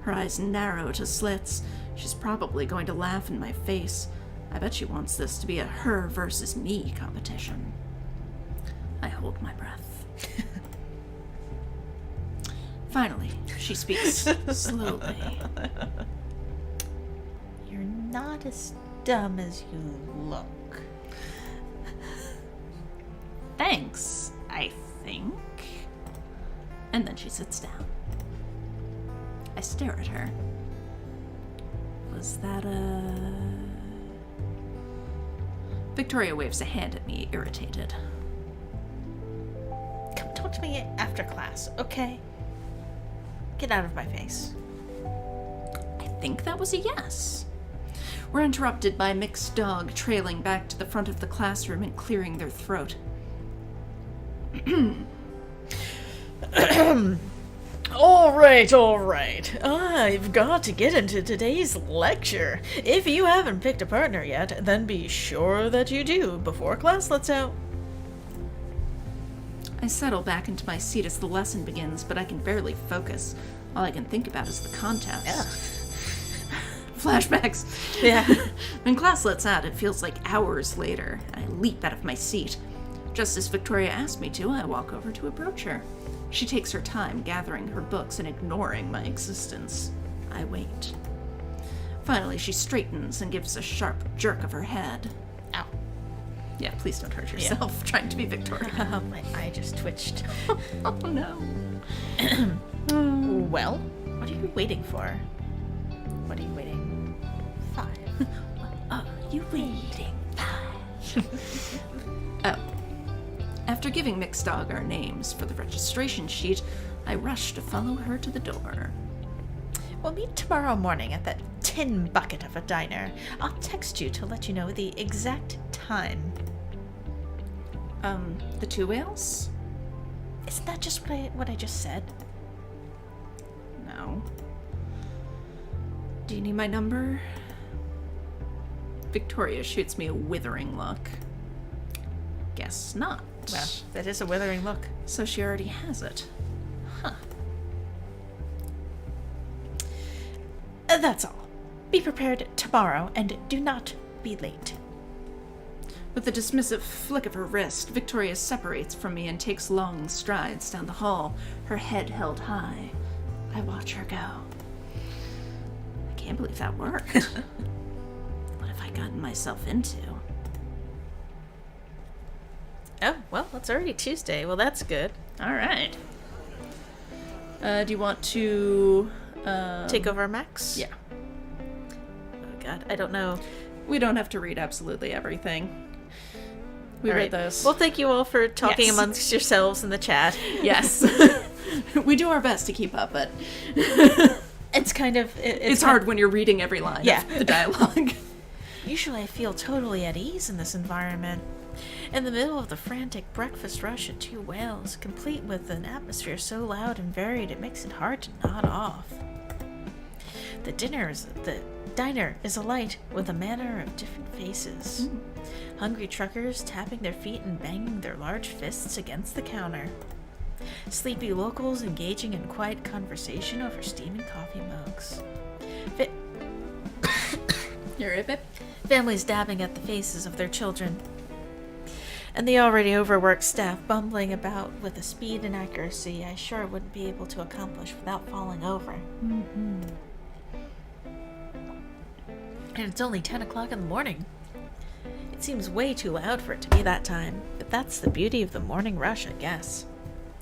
Her eyes narrow to slits. She's probably going to laugh in my face. I bet she wants this to be a her versus me competition. I hold my breath. Finally, she speaks slowly. You're not as dumb as you look. Thanks, I think. And then she sits down. I stare at her. Was that a... Victoria waves a hand at me, irritated. Come talk to me after class, okay? Get out of my face. I think that was a yes. We're interrupted by Mick's dog trailing back to the front of the classroom and clearing their throat. All right. I've got to get into today's lecture. If you haven't picked a partner yet, then be sure that you do before class lets out. I settle back into my seat as the lesson begins, but I can barely focus. All I can think about is the contest. Yeah. Flashbacks. Yeah. When class lets out, it feels like hours later. I leap out of my seat. Just as Victoria asked me to, I walk over to approach her. She takes her time gathering her books and ignoring my existence. I wait. Finally, she straightens and gives a sharp jerk of her head. Ow. Yeah, please don't hurt yourself trying to be Victoria. My eye just twitched. Oh no. Well, what are you waiting for? What are you waiting? 5. What are you waiting for? Oh. After giving Mick's dog our names for the registration sheet, I rush to follow her to the door. We'll meet tomorrow morning at that tin bucket of a diner. I'll text you to let you know the exact time. The 2 whales? Isn't that just what I just said? No. Do you need my number? Victoria shoots me a withering look. Guess not. Well, that is a withering look. So she already has it. Huh. That's all. Be prepared tomorrow and do not be late. With a dismissive flick of her wrist, Victoria separates from me and takes long strides down the hall, her head held high. I watch her go. I can't believe that worked. What have I gotten myself into? Oh, well, it's already Tuesday. Well, that's good. All right. Do you want to... Take over Max? Yeah. Oh, God. I don't know. We don't have to read absolutely everything. We All read right. this. Well, thank you all for talking Yes. amongst yourselves in the chat. Yes. We do our best to keep up, but It's kind of... it's hard when you're reading every line Yeah. of the dialogue. Usually I feel totally at ease in this environment. In the middle of the frantic breakfast rush at 2 whales, complete with an atmosphere so loud and varied it makes it hard to nod off. The diner is alight with a manner of different faces. Hungry truckers tapping their feet and banging their large fists against the counter. Sleepy locals engaging in quiet conversation over steaming coffee mugs. You're right, babe? Families dabbing at the faces of their children. And the already overworked staff bumbling about with a speed and accuracy I sure wouldn't be able to accomplish without falling over. Mm-hmm. And it's only 10 o'clock in the morning. It seems way too loud for it to be that time, but that's the beauty of the morning rush, I guess.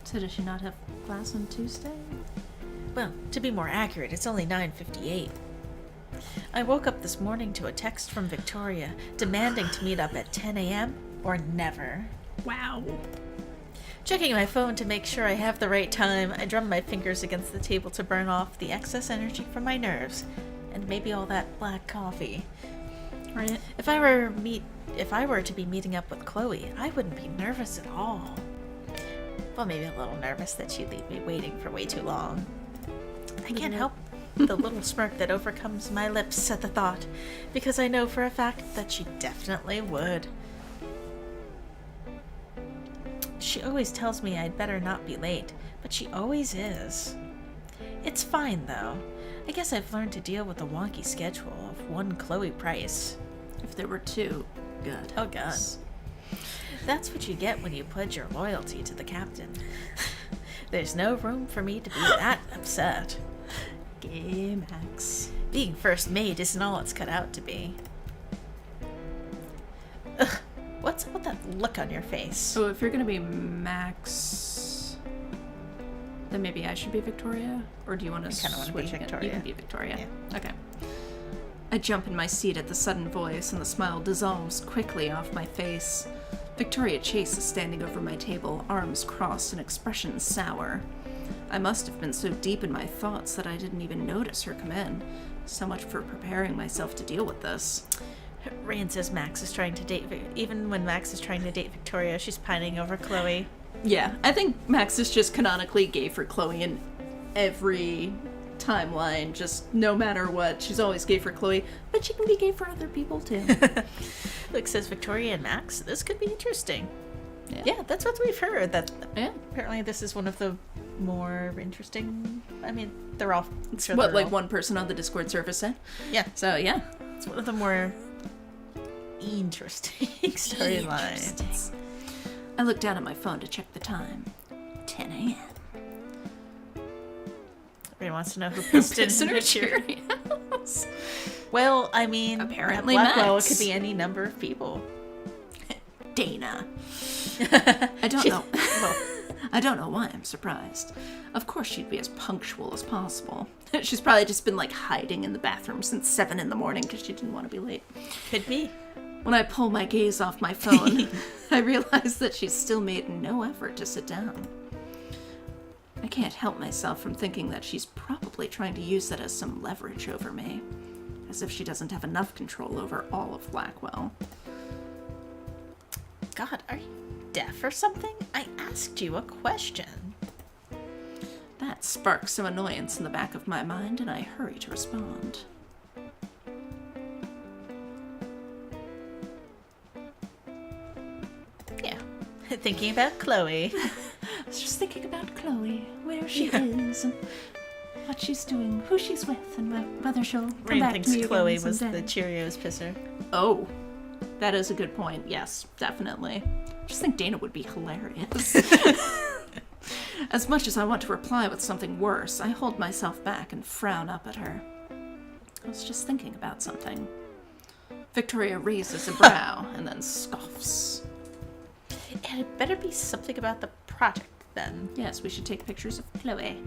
So does she not have class on Tuesday? Well, to be more accurate, it's only 9:58. I woke up this morning to a text from Victoria demanding to meet up at 10 a.m. or never. Wow. Checking my phone to make sure I have the right time, I drum my fingers against the table to burn off the excess energy from my nerves, and maybe all that black coffee. Right. If I were to be meeting up with Chloe, I wouldn't be nervous at all. Well, maybe a little nervous that she'd leave me waiting for way too long. I can't help the little smirk that overcomes my lips at the thought, because I know for a fact that she definitely would. She always tells me I'd better not be late, but she always is. It's fine, though. I guess I've learned to deal with the wonky schedule of one Chloe Price. If there were two, good. Oh, God. That's what you get when you pledge your loyalty to the captain. There's no room for me to be that upset. Gay Max. Being first mate isn't all it's cut out to be. Ugh, what's up with that look on your face? So if you're gonna be Max, then maybe I should be Victoria? Or do you want to I kinda wanna be switch it? Victoria. You can be Victoria. Yeah. Okay. I jump in my seat at the sudden voice, and the smile dissolves quickly off my face. Victoria Chase is standing over my table, arms crossed and expression sour. I must have been so deep in my thoughts that I didn't even notice her come in. So much for preparing myself to deal with this. Rain says Max is trying to date even when Max is trying to date Victoria, she's pining over Chloe. Yeah, I think Max is just canonically gay for Chloe in every timeline, just no matter what. She's always gay for Chloe, but she can be gay for other people too. Luke says Victoria and Max, this could be interesting. Yeah. Yeah, that's what we've heard. That Yeah. apparently this is one of the more interesting. I mean, they're all. It's sure what, they're like all- one person on the Discord server said? Yeah, So, yeah. it's one of the more interesting storylines. Interesting. I look down at my phone to check the time. 10 a.m. Everybody wants to know who pissed in her cheer. Cheerios. Well, I mean, Apparently at Blackwell, Max. it could be any number of people. Dana. I don't know. Well, I don't know why I'm surprised. Of course she'd be as punctual as possible. She's probably just been like hiding in the bathroom since 7 in the morning because she didn't want to be late. could be. When I pull my gaze off my phone, I realize that she's still made no effort to sit down. I can't help myself from thinking that she's probably trying to use that as some leverage over me, as if she doesn't have enough control over all of Blackwell. God, are you deaf or something? I asked you a question. That sparks some annoyance in the back of my mind, and I hurry to respond. Yeah. Thinking about Chloe. I was just thinking about Chloe, where she is, and what she's doing, who she's with, and whether she'll come Rain back thinks to me Chloe again was someday. the Cheerios pisser. Oh, that is a good point. Yes, definitely. I just think Dana would be hilarious. As much as I want to reply with something worse, I hold myself back and frown up at her. I was just thinking about something. Victoria raises a brow and then scoffs. And it better be something about the project, then. Yes, we should take pictures of Chloe.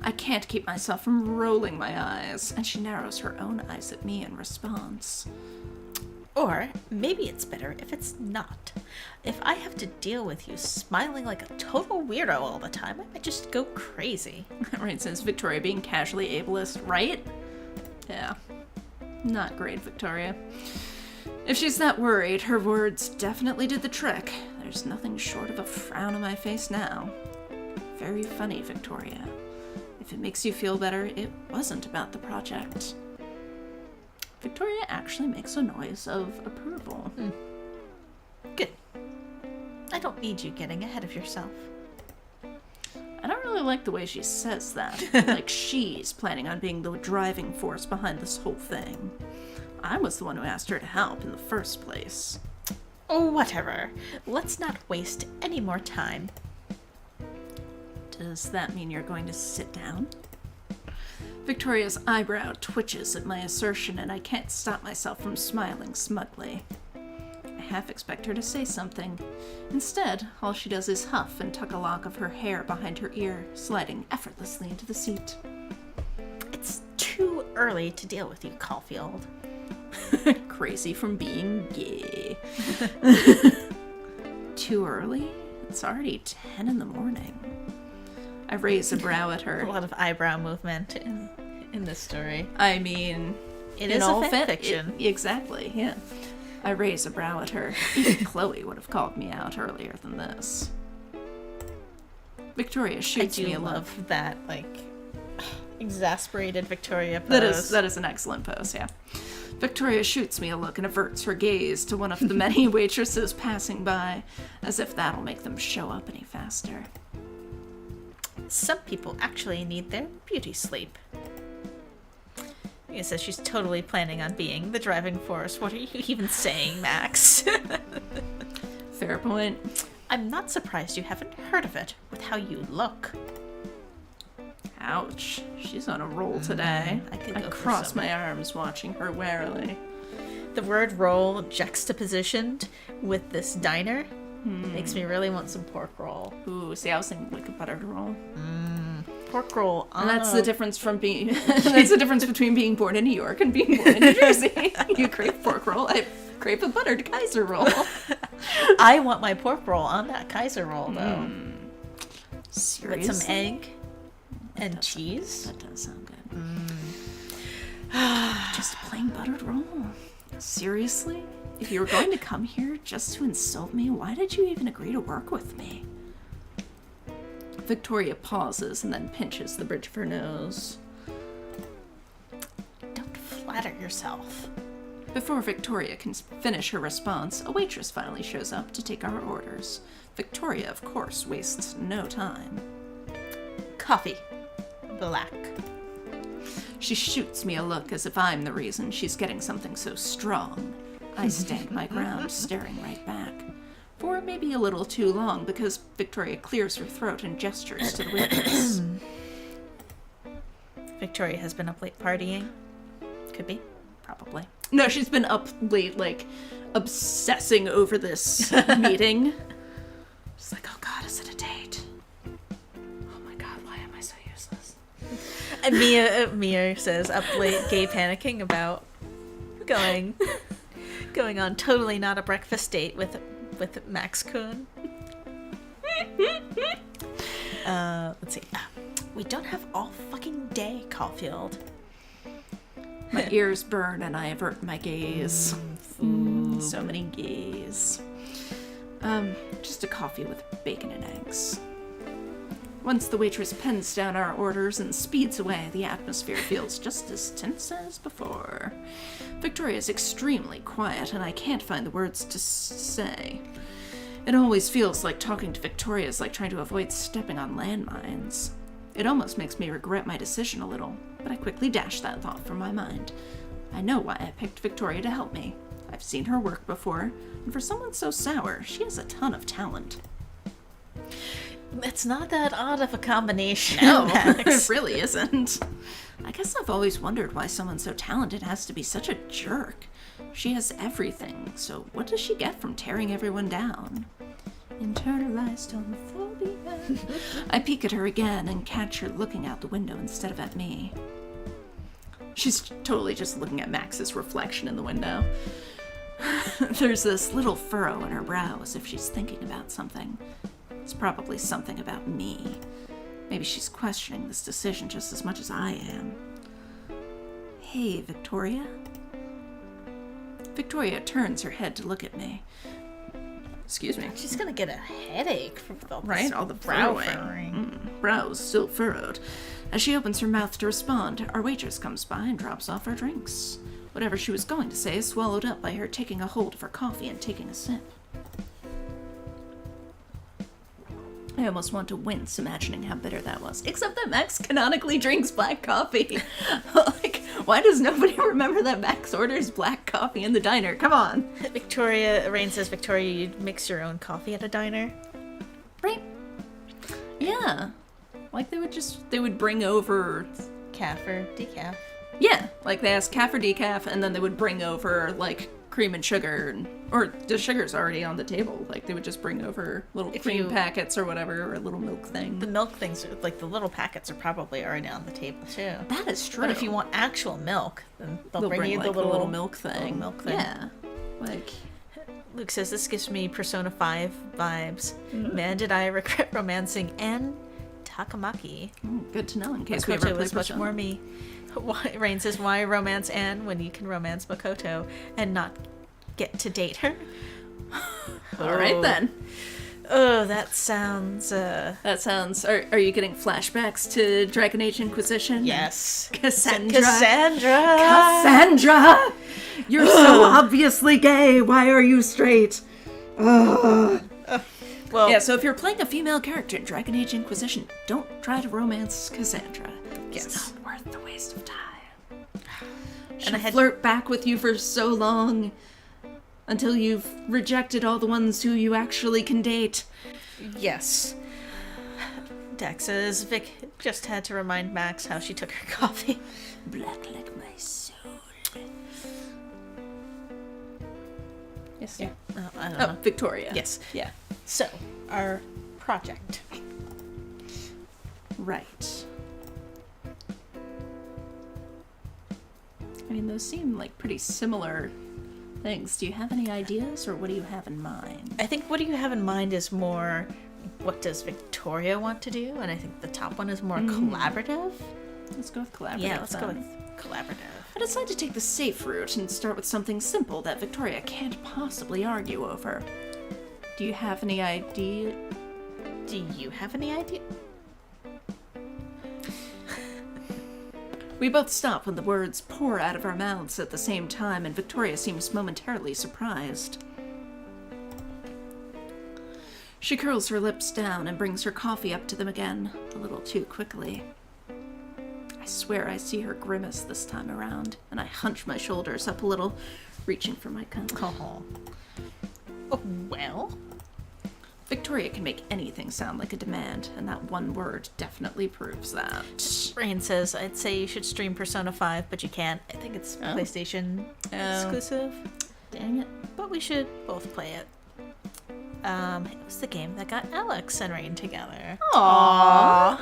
I can't keep myself from rolling my eyes, and she narrows her own eyes at me in response. Or maybe it's better if it's not. If I have to deal with you smiling like a total weirdo all the time, I might just go crazy. Right, since Victoria being casually ableist, right? Yeah. Not great, Victoria. If she's that worried, her words definitely did the trick. There's nothing short of a frown on my face now. Very funny, Victoria. If it makes you feel better, it wasn't about the project. Victoria actually makes a noise of approval. Good. I don't need you getting ahead of yourself. I don't really like the way she says that. Like she's planning on being the driving force behind this whole thing. I was the one who asked her to help in the first place. Oh, whatever. Let's not waste any more time. Does that mean you're going to sit down? Victoria's eyebrow twitches at my assertion, and I can't stop myself from smiling smugly. I half expect her to say something. Instead, all she does is huff and tuck a lock of her hair behind her ear, sliding effortlessly into the seat. It's too early to deal with you, Caulfield. Crazy from being gay. Too early? It's already 10 in the morning. I raise a brow at her. A lot of eyebrow movement in this story. I mean, It is a fan fiction. Exactly, yeah. I raise a brow at her. Even Chloe would have called me out earlier than this. Victoria shoots me a look. I love that, exasperated Victoria pose. That is an excellent pose, yeah. Victoria shoots me a look and averts her gaze to one of the many waitresses passing by, as if that'll make them show up any faster. Some people actually need their beauty sleep. It says she's totally planning on being the driving force. What are you even saying, Max? Fair point. I'm not surprised you haven't heard of it with how you look. Ouch. She's on a roll today. I cross my arms watching her warily. The word roll juxtapositioned with this diner makes me really want some pork roll. Ooh, see, I was thinking like a buttered roll. Pork roll. And that's the difference from being. That's the difference between being born in New York and being born in New Jersey. You crave pork roll. I crave a buttered Kaiser roll. I want my pork roll on that Kaiser roll, though. Seriously? With some egg and cheese. That does sound good. Just a plain buttered roll. Seriously? If you were going to come here just to insult me, why did you even agree to work with me? Victoria pauses and then pinches the bridge of her nose. Don't flatter yourself. Before Victoria can finish her response, a waitress finally shows up to take our orders. Victoria, of course, wastes no time. Coffee. Black. She shoots me a look as if I'm the reason she's getting something so strong. I stand my ground, staring right back. For maybe a little too long, because Victoria clears her throat and gestures to the waitress. Victoria has been up late partying. Could be. Probably. No, she's been up late, obsessing over this meeting. She's like, oh god, is it a date? Oh my god, why am I so useless? And Mia says up late, gay panicking about going on totally not a breakfast date with Max Kuhn. Let's see. We don't have all fucking day, Caulfield. My ears burn and I avert my gaze. So many gays. Just a coffee with bacon and eggs. Once the waitress pens down our orders and speeds away, the atmosphere feels just as tense as before. Victoria's extremely quiet, and I can't find the words to say. It always feels like talking to Victoria is like trying to avoid stepping on landmines. It almost makes me regret my decision a little, but I quickly dash that thought from my mind. I know why I picked Victoria to help me. I've seen her work before, and for someone so sour, she has a ton of talent. It's not that odd of a combination. No, it really isn't. I guess I've always wondered why someone so talented has to be such a jerk. She has everything, so what does she get from tearing everyone down? Internalized homophobia. I peek at her again and catch her looking out the window instead of at me. She's totally just looking at Max's reflection in the window. There's this little furrow in her brow as if she's thinking about something. It's probably something about me. Maybe she's questioning this decision just as much as I am. Hey, Victoria? Victoria turns her head to look at me. Excuse me. She's gonna get a headache from all this right? All the brow furrowing. Brows still furrowed. As she opens her mouth to respond, our waitress comes by and drops off our drinks. Whatever she was going to say is swallowed up by her taking a hold of her coffee and taking a sip. I almost want to wince imagining how bitter that was. Except that Max canonically drinks black coffee. Like, Why does nobody remember that Max orders black coffee in the diner? Come on. Rain says, Victoria, you'd mix your own coffee at a diner? Right. Yeah. Like they would bring over... Calf or decaf? Yeah, like they asked calf or decaf, and then they would bring over, like, cream and sugar, or the sugar's already on the table. Like, they would just bring over little cream packets or whatever, or a little milk thing. The milk things, like the little packets, are probably already on the table, too. That is true. But if you want actual milk, then they'll bring you like, the little milk thing. Yeah. Like... Luke says, this gives me Persona 5 vibes. Man, did I regret romancing Anne Takamaki. Good to know in case Makoto we ever play is much more me. Rain says, why romance Anne when you can romance Makoto and not get to date her? All right, then. Oh, that sounds... Are you getting flashbacks to Dragon Age Inquisition? Yes. Cassandra! You're so obviously gay. Why are you straight? Well, yeah, so if you're playing a female character in Dragon Age Inquisition, don't try to romance Cassandra. It's not worth the waste of time. She'll flirt back with you for so long until you've rejected all the ones who you actually can date. Yes. Dex says, Vic just had to remind Max how she took her coffee. Black like my soul. Yes. Yeah. I don't know. Victoria. Yes. Yeah. So, our project. Right. I mean, those seem like pretty similar things. Do you have any ideas, or what do you have in mind? I think what do you have in mind is more, what does Victoria want to do? And I think the top one is more collaborative. Let's go with collaborative. Yeah, let's go with collaborative. I decided to take the safe route and start with something simple that Victoria can't possibly argue over. Do you have any idea? Do you have any idea? We both stop when the words pour out of our mouths at the same time, and Victoria seems momentarily surprised. She curls her lips down and brings her coffee up to them again, a little too quickly. I swear I see her grimace this time around, and I hunch my shoulders up a little, reaching for my cup. Oh, well... Victoria can make anything sound like a demand, and that one word definitely proves that. Rain says, I'd say you should stream Persona 5, but you can't. I think it's PlayStation exclusive. Dang it. But we should both play it. It was the game that got Alex and Rain together. Aww.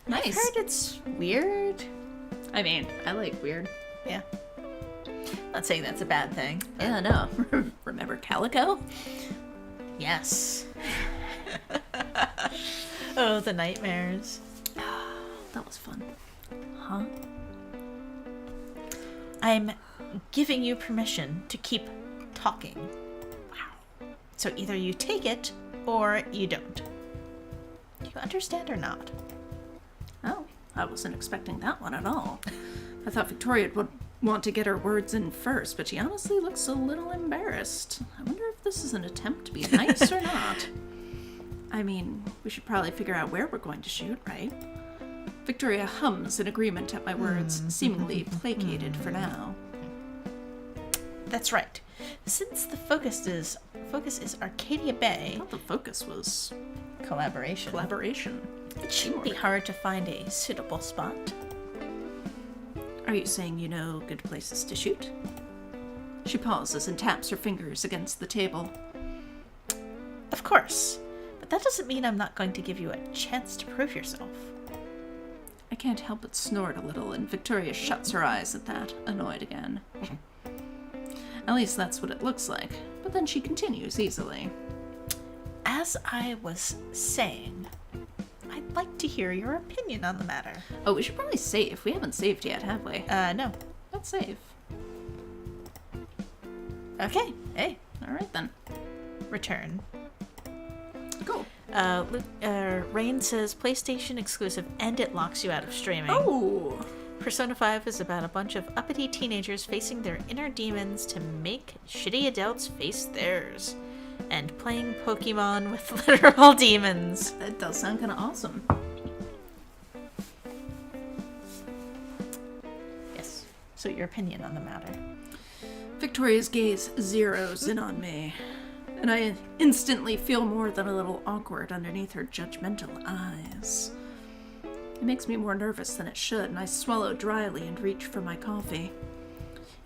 Nice. I've heard it's weird. I mean, I like weird. Yeah. Not saying that's a bad thing. Yeah, no. Remember Calico? Yes. Oh, the nightmares. That was fun. Huh? I'm giving you permission to keep talking. Wow. So either you take it or you don't. Do you understand or not? Oh, I wasn't expecting that one at all. I thought Victoria would want to get her words in first, but she honestly looks a little embarrassed. I wonder if this is an attempt to be nice or not. I mean, we should probably figure out where we're going to shoot, right? Victoria hums in agreement at my words, seemingly placated for now. That's right. Since the focus is Arcadia Bay. I thought the focus was collaboration. It shouldn't be hard to find a suitable spot. Are you saying you know good places to shoot? She pauses and taps her fingers against the table. Of course, but that doesn't mean I'm not going to give you a chance to prove yourself. I can't help but snort a little, and Victoria shuts her eyes at that, annoyed again. At least that's what it looks like, but then she continues easily. As I was saying, I'd like to hear your opinion on the matter. Oh, we should probably save. We haven't saved yet, have we? No. Let's save. Okay. Hey. Alright then. Return. Cool. Rain says PlayStation exclusive and it locks you out of streaming. Oh! Persona 5 is about a bunch of uppity teenagers facing their inner demons to make shitty adults face theirs. And playing Pokemon with literal demons. That does sound kind of awesome. So your opinion on the matter. Victoria's gaze zeroes in on me, and I instantly feel more than a little awkward underneath her judgmental eyes. It makes me more nervous than it should, and I swallow dryly and reach for my coffee.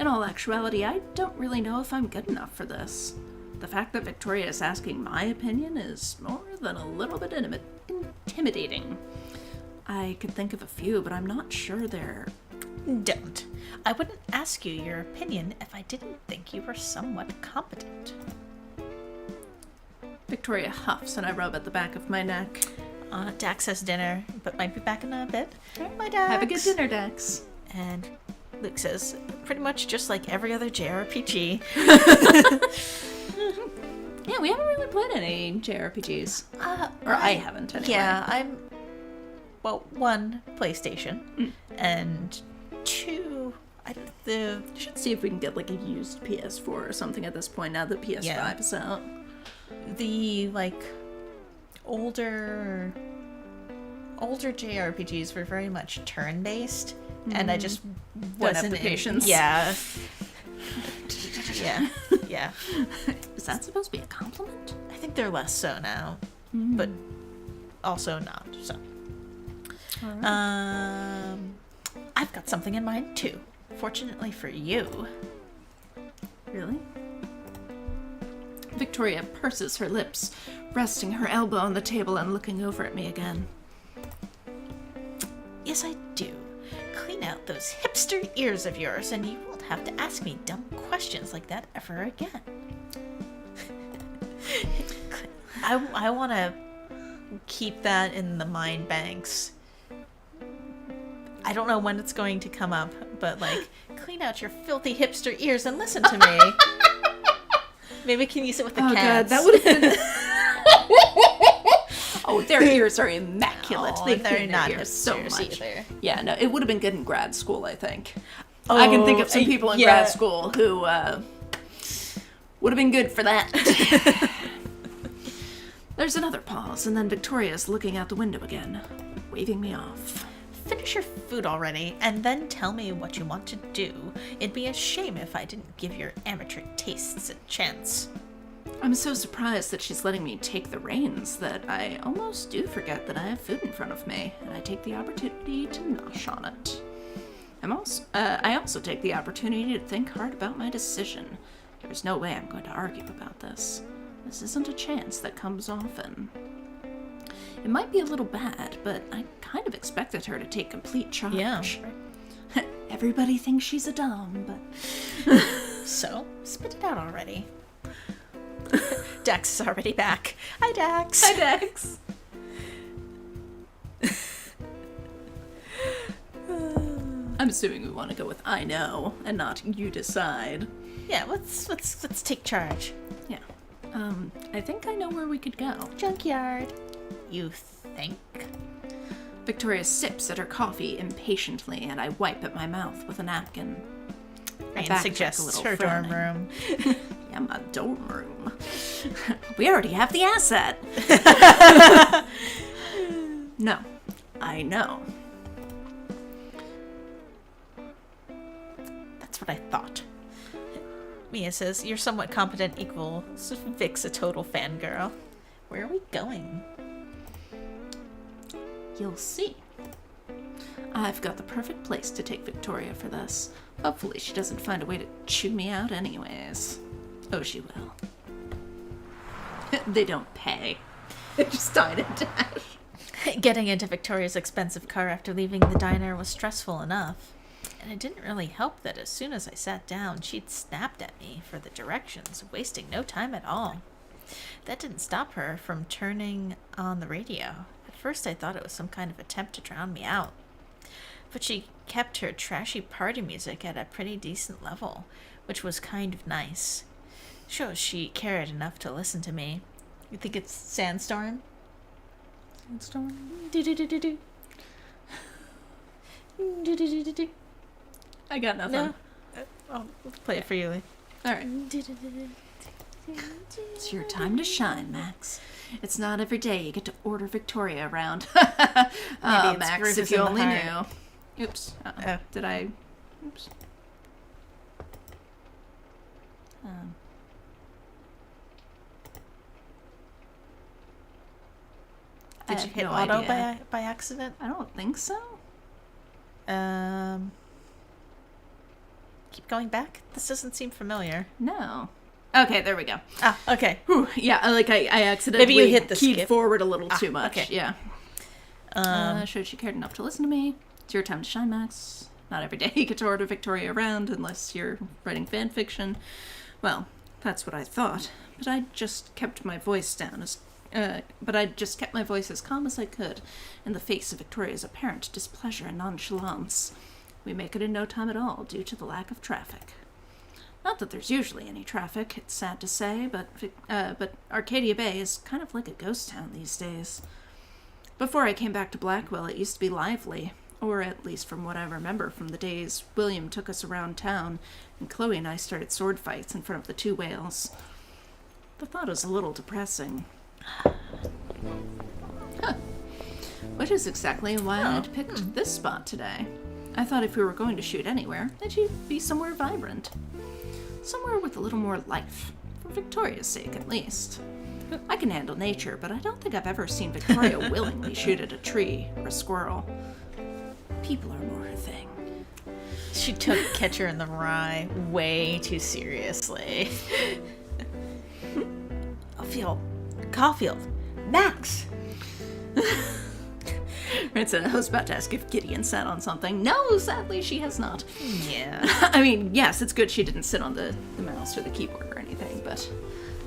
In all actuality, I don't really know if I'm good enough for this. The fact that Victoria is asking my opinion is more than a little bit intimidating. I could think of a few, but I'm not sure they're... Don't. I wouldn't ask you your opinion if I didn't think you were somewhat competent. Victoria huffs and I rub at the back of my neck. Dax has dinner, but might be back in a bit. Bye, Dax. Have a good dinner, Dax. And Luke says, pretty much just like every other JRPG. Yeah, we haven't really played any JRPGs. Or I haven't, anyway. Yeah, one, PlayStation, and two, should see if we can get like a used PS4 or something at this point now that PS5 is out. The older JRPGs were very much turn-based, and I just Wasn't the patience. Yeah. Yeah. Is that supposed to be a compliment? I think they're less so now, but also not. So, Right. I've got something in mind too. Fortunately for you. Really? Victoria purses her lips, resting her elbow on the table and looking over at me again. Yes, I do. Clean out those hipster ears of yours, and you won't have to ask me dumb questions like that ever again. I want to keep that in the mind banks. I don't know when it's going to come up, but clean out your filthy hipster ears and listen to me. Maybe we can use it with the cats. God, that would have been... Oh, their ears are immaculate. Oh, they they're clean not their ears so hipsters much. either. Yeah, no, it would have been good in grad school, I think. I can think of some people in grad school who would have been good for that. There's another pause, and then Victoria's looking out the window again, waving me off. Finish your food already, and then tell me what you want to do. It'd be a shame if I didn't give your amateur tastes a chance. I'm so surprised that she's letting me take the reins that I almost do forget that I have food in front of me, and I take the opportunity to nosh on it. I also take the opportunity to think hard about my decision. There's no way I'm going to argue about this. This isn't a chance that comes often. It might be a little bad, but I kind of expected her to take complete charge. Yeah. Everybody thinks she's a dom, but... So, spit it out already. Dax is already back. Hi, Dax. Hi, Dax. I'm assuming we want to go with I know and not you decide. Yeah, let's take charge. Yeah. I think I know where we could go. Junkyard. You think? Victoria sips at her coffee impatiently, and I wipe at my mouth with a napkin. Rain suggests her dorm room. Yeah, my dorm room. We already have the asset. No, I know. That's what I thought. Mia says, you're somewhat competent equal. Vic's a total fangirl. Where are we going? You'll see. I've got the perfect place to take Victoria for this. Hopefully she doesn't find a way to chew me out anyways. Oh, she will. They don't pay. They just die to dash. Getting into Victoria's expensive car after leaving the diner was stressful enough. And it didn't really help that as soon as I sat down, she'd snapped at me for the directions, wasting no time at all. That didn't stop her from turning on the radio. At first I thought it was some kind of attempt to drown me out. But she kept her trashy party music at a pretty decent level, which was kind of nice. Shows she cared enough to listen to me. You think it's Sandstorm? Sandstorm? Do-do-do-do-do. Do-do-do-do-do. I got nothing. No? I'll play it for you, Lee. Alright. It's your time to shine, Max. It's not every day you get to order Victoria around. Maybe it's Max, bruises if you in the only heart. knew. Oops. Oh. Did I... Oops. Did you hit auto by accident? I don't think so. Keep going back? This doesn't seem familiar. No. Okay, there we go. Ah, okay. Whew, yeah, I accidentally Maybe you hit the keyed skip forward a little too much. Okay. Yeah. Should she cared enough to listen to me? It's your time to shine, Max. Not every day you get to order Victoria around unless you're writing fan fiction. Well, that's what I thought. But I just kept my voice as calm as I could in the face of Victoria's apparent displeasure and nonchalance. We make it in no time at all due to the lack of traffic. Not that there's usually any traffic, it's sad to say, but Arcadia Bay is kind of like a ghost town these days. Before I came back to Blackwell, it used to be lively, or at least from what I remember from the days William took us around town and Chloe and I started sword fights in front of the two whales. The thought is a little depressing. Huh. Which is exactly why I'd picked this spot today. I thought if we were going to shoot anywhere, that you'd be somewhere vibrant. Somewhere with a little more life. For Victoria's sake, at least. I can handle nature, but I don't think I've ever seen Victoria willingly shoot at a tree or a squirrel. People are more her thing. She took Catcher in the Rye way too seriously. Caulfield. Max! Right, so I was about to ask if Gideon sat on something. No, sadly, she has not. Yeah. I mean, yes, it's good she didn't sit on the mouse or the keyboard or anything, but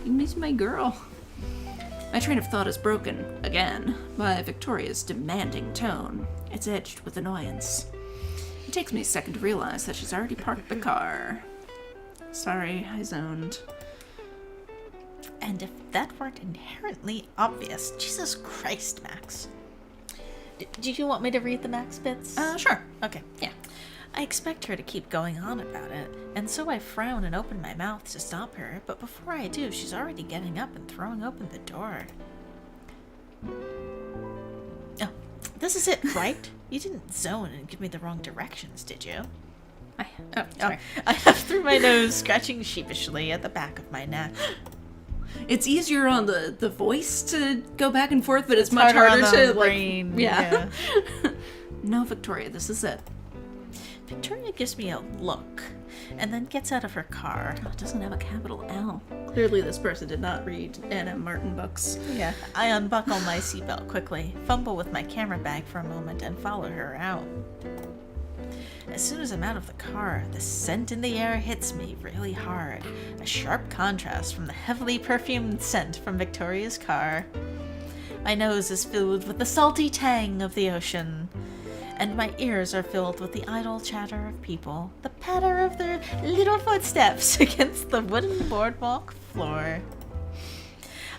she's my girl. My train of thought is broken, again, by Victoria's demanding tone. It's edged with annoyance. It takes me a second to realize that she's already parked the car. Sorry, I zoned. And if that weren't inherently obvious, Jesus Christ, Max. Do you want me to read the Max bits? Sure. Okay. Yeah. I expect her to keep going on about it, and so I frown and open my mouth to stop her, but before I do, she's already getting up and throwing open the door. Oh, this is it, right? You didn't zone and give me the wrong directions, did you? Sorry. I threw my nose, scratching sheepishly at the back of my neck. It's easier on the voice to go back and forth, but it's much harder to brain. Yeah. No, Victoria, this is it. Victoria gives me a look, and then gets out of her car. Oh, it doesn't have a capital L. Clearly this person did not read Anna Martin books. Yeah. I unbuckle my seatbelt quickly, fumble with my camera bag for a moment, and follow her out. As soon as I'm out of the car, the scent in the air hits me really hard, a sharp contrast from the heavily perfumed scent from Victoria's car. My nose is filled with the salty tang of the ocean, and my ears are filled with the idle chatter of people, the patter of their little footsteps against the wooden boardwalk floor.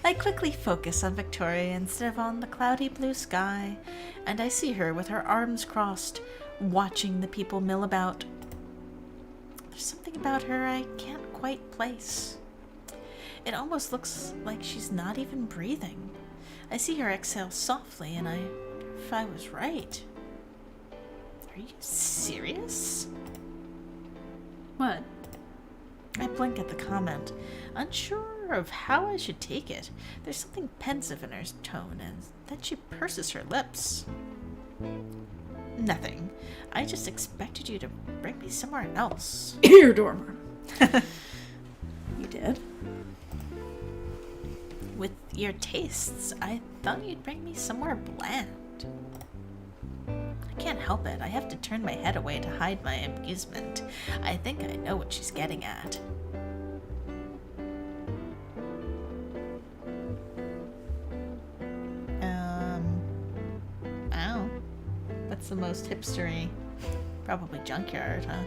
I quickly focus on Victoria instead of on the cloudy blue sky, and I see her with her arms crossed, watching the people mill about. There's something about her I can't quite place. It almost looks like she's not even breathing. I see her exhale softly, and I wonder if I was right. Are you serious? What? I blink at the comment, unsure of how I should take it. There's something pensive in her tone, and then she purses her lips. Nothing. I just expected you to bring me somewhere else. Your dormer. You did? With your tastes, I thought you'd bring me somewhere bland. I can't help it. I have to turn my head away to hide my amusement. I think I know what she's getting at. Ow. What's the most hipstery? Probably junkyard, huh?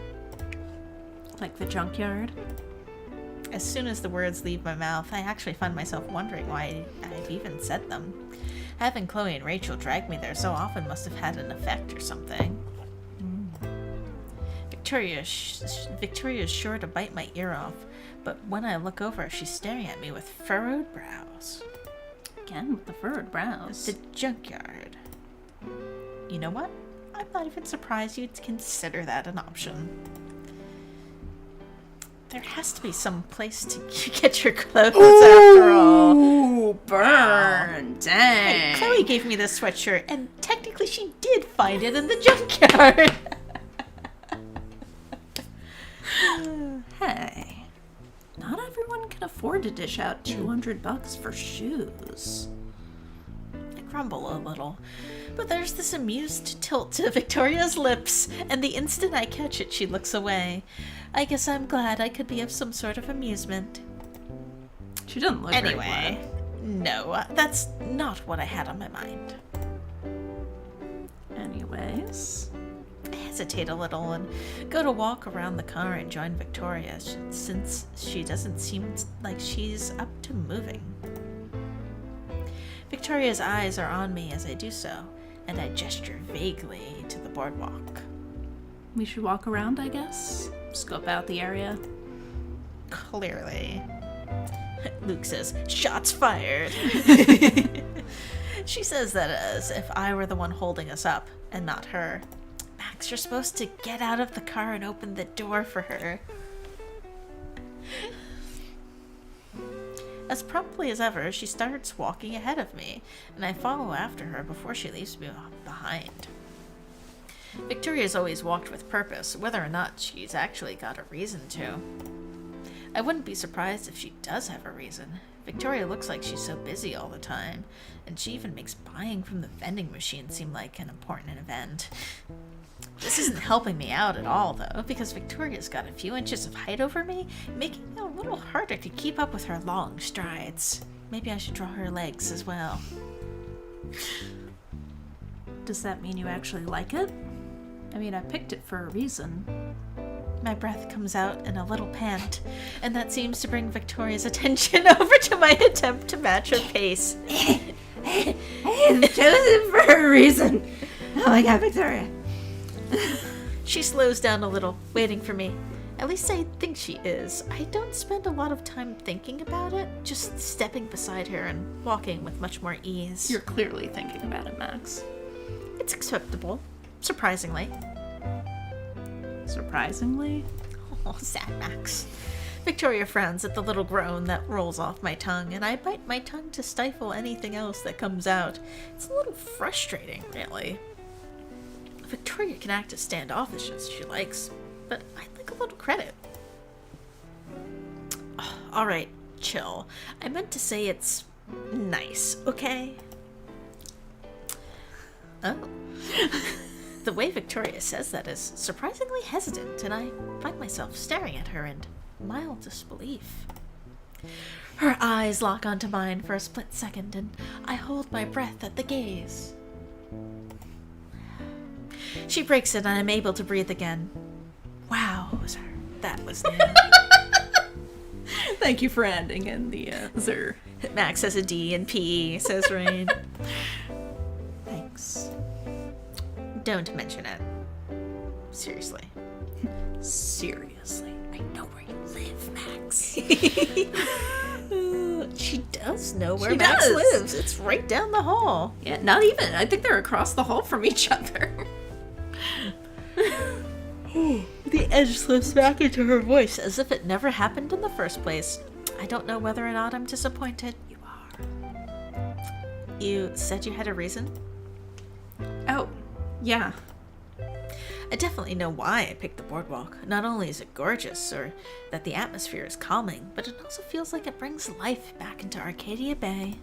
Like the junkyard? As soon as the words leave my mouth, I actually find myself wondering why I've even said them. Having Chloe and Rachel drag me there so often must have had an effect or something. Victoria's sure to bite my ear off, but when I look over, she's staring at me with furrowed brows. Again with the furrowed brows. The junkyard. You know what? I'm not even surprised you'd consider that an option. There has to be some place to get your clothes after all. Ooh, burn. Dang. Hey, Chloe gave me this sweatshirt, and technically she did find it in the junkyard. Hey, not everyone can afford to dish out $200 for shoes. I grumble a little, but there's this amused tilt to Victoria's lips, and the instant I catch it, she looks away. I guess I'm glad I could be of some sort of amusement. She doesn't look very Anyway, no, that's not what I had on my mind. Anyways. I hesitate a little and go to walk around the car and join Victoria, since she doesn't seem like she's up to moving. Victoria's eyes are on me as I do so, and I gesture vaguely to the boardwalk. We should walk around, I guess. Scope out the area. Clearly. Luke says, "Shots fired." She says that as if I were the one holding us up, and not her. Max, you're supposed to get out of the car and open the door for her. As promptly as ever, she starts walking ahead of me, and I follow after her before she leaves me behind. Victoria's always walked with purpose, whether or not she's actually got a reason to. I wouldn't be surprised if she does have a reason. Victoria looks like she's so busy all the time, and she even makes buying from the vending machine seem like an important event. This isn't helping me out at all, though, because Victoria's got a few inches of height over me, making it a little harder to keep up with her long strides. Maybe I should draw her legs as well. Does that mean you actually like it? I mean, I picked it for a reason. My breath comes out in a little pant, and that seems to bring Victoria's attention over to my attempt to match her pace. I chose it for a reason. Oh my god, Victoria. She slows down a little, waiting for me. At least I think she is. I don't spend a lot of time thinking about it, just stepping beside her and walking with much more ease. You're clearly thinking about it, Max. It's acceptable, surprisingly. Surprisingly? Oh, sad Max. Victoria frowns at the little groan that rolls off my tongue, and I bite my tongue to stifle anything else that comes out. It's a little frustrating, really. Victoria can act as standoffish as she likes, but I'd like a little credit. Oh, alright, chill. I meant to say it's nice, okay? Oh. The way Victoria says that is surprisingly hesitant, and I find myself staring at her in mild disbelief. Her eyes lock onto mine for a split second, and I hold my breath at the gaze. She breaks it, and I'm able to breathe again. Wow, that was new. Thank you for ending in the zer. Max has a D and P, says Rain. Thanks. Don't mention it. Seriously. Seriously. I know where you live, Max. She does know where She Max does. lives. It's right down the hall. Yeah, not even. I think they're across the hall from each other. The edge slips back into her voice as if it never happened in the first place. I don't know whether or not I'm disappointed. You are. You said you had a reason? Oh, yeah. I definitely know why I picked the boardwalk. Not only is it gorgeous, or that the atmosphere is calming, but it also feels like it brings life back into Arcadia Bay.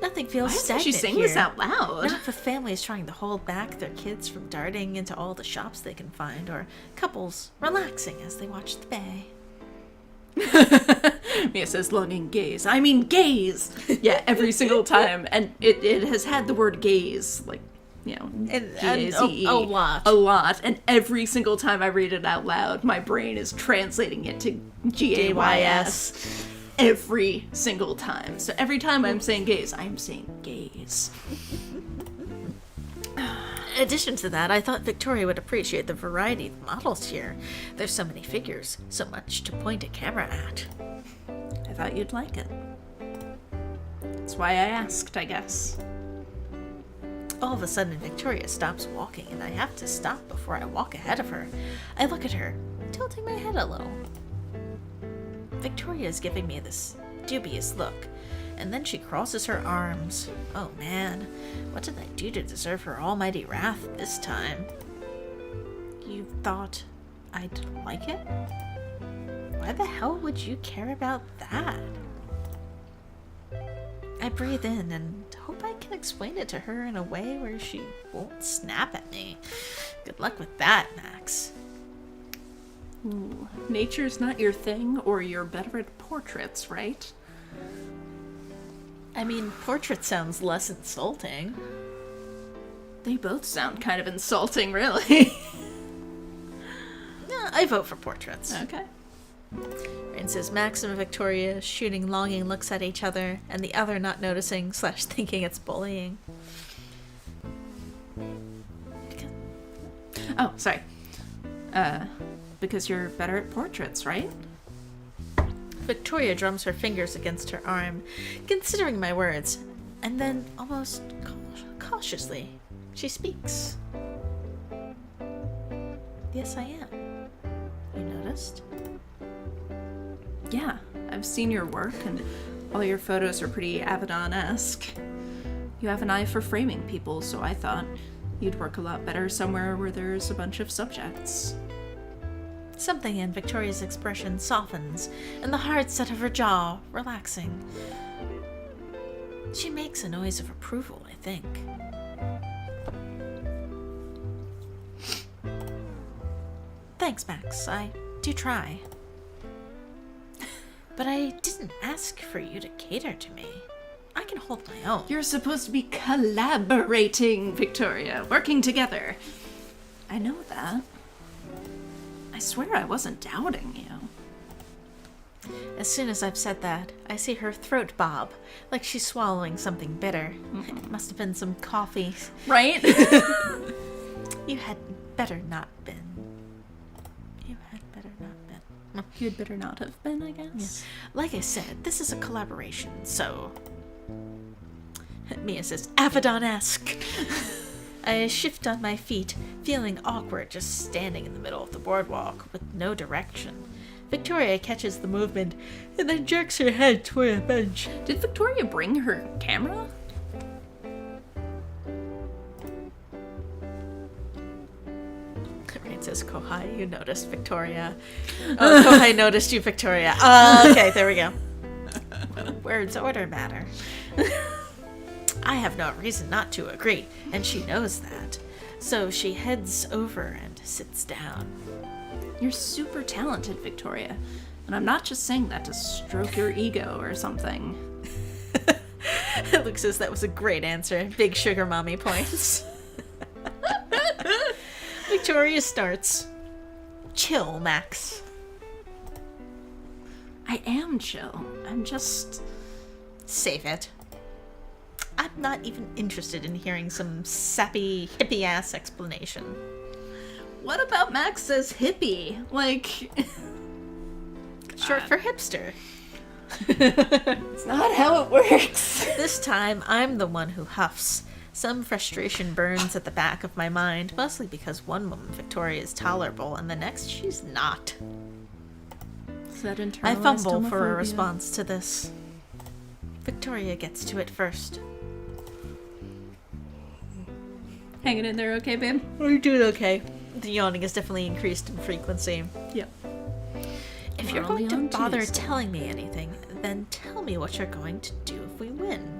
Nothing feels Why doesn't stagnant she sing here. this out loud? Not if a family is trying to hold back their kids from darting into all the shops they can find, or couples relaxing as they watch the bay. Mia says longing gaze. I mean gaze! Yeah, every single time. And it has had the word gaze, like, you know, And G-A-Z-E, a lot. A lot. And every single time I read it out loud, my brain is translating it to G-A-Y-S. Every single time. So every time I'm saying gaze, I'm saying gaze. In addition to that, I thought Victoria would appreciate the variety of models here. There's so many figures, so much to point a camera at. I thought you'd like it. That's why I asked, I guess. All of a sudden, Victoria stops walking, and I have to stop before I walk ahead of her. I look at her, tilting my head a little. Victoria is giving me this dubious look, and then she crosses her arms. Oh man, what did I do to deserve her almighty wrath this time? You thought I'd like it? Why the hell would you care about that? I breathe in and hope I can explain it to her in a way where she won't snap at me. Good luck with that, Max. Ooh, nature's not your thing, or you're better at portraits, right? I mean, portrait sounds less insulting. They both sound kind of insulting, really. No, I vote for portraits. Okay. Rain says Max and Victoria shooting longing looks at each other, and the other not noticing / thinking it's bullying. Oh, sorry. Because you're better at portraits, right? Victoria drums her fingers against her arm, considering my words, and then almost cautiously, she speaks. Yes, I am. You noticed? Yeah, I've seen your work, and all your photos are pretty Avedon-esque. You have an eye for framing people, so I thought you'd work a lot better somewhere where there's a bunch of subjects. Something in Victoria's expression softens, and the hard set of her jaw relaxing. She makes a noise of approval, I think. Thanks, Max. I do try. But I didn't ask for you to cater to me. I can hold my own. You're supposed to be collaborating, Victoria, working together. I know that. I swear I wasn't doubting you. As soon as I've said that, I see her throat bob, like she's swallowing something bitter. It must have been some coffee. Right? You had better not been. You had better not been. You'd better not have been, I guess. Like I said, this is a collaboration, so... Mia says, Avedon-esque. I shift on my feet, feeling awkward just standing in the middle of the boardwalk with no direction. Victoria catches the movement and then jerks her head toward a bench. Did Victoria bring her camera? Rain says, Kohai, you noticed Victoria. Oh, Kohai noticed you, Victoria. Okay, there we go. Words order matter. I have no reason not to agree, and she knows that. So she heads over and sits down. You're super talented, Victoria. And I'm not just saying that to stroke your ego or something. Luke says that was a great answer. Big sugar mommy points. Victoria starts. Chill, Max. I am chill. I'm just... Save it. I'm not even interested in hearing some sappy, hippie-ass explanation. What about Max says hippie? Like... Short for hipster. It's not how it works. This time, I'm the one who huffs. Some frustration burns at the back of my mind, mostly because one moment Victoria is tolerable and the next she's not. Is that I fumble for a homophobia? response to this. Victoria gets to it first. Hanging in there okay, babe? You're doing okay. The yawning has definitely increased in frequency. Yep. If We're you're going only to on bother Tuesday. telling me anything, then tell me what you're going to do if we win.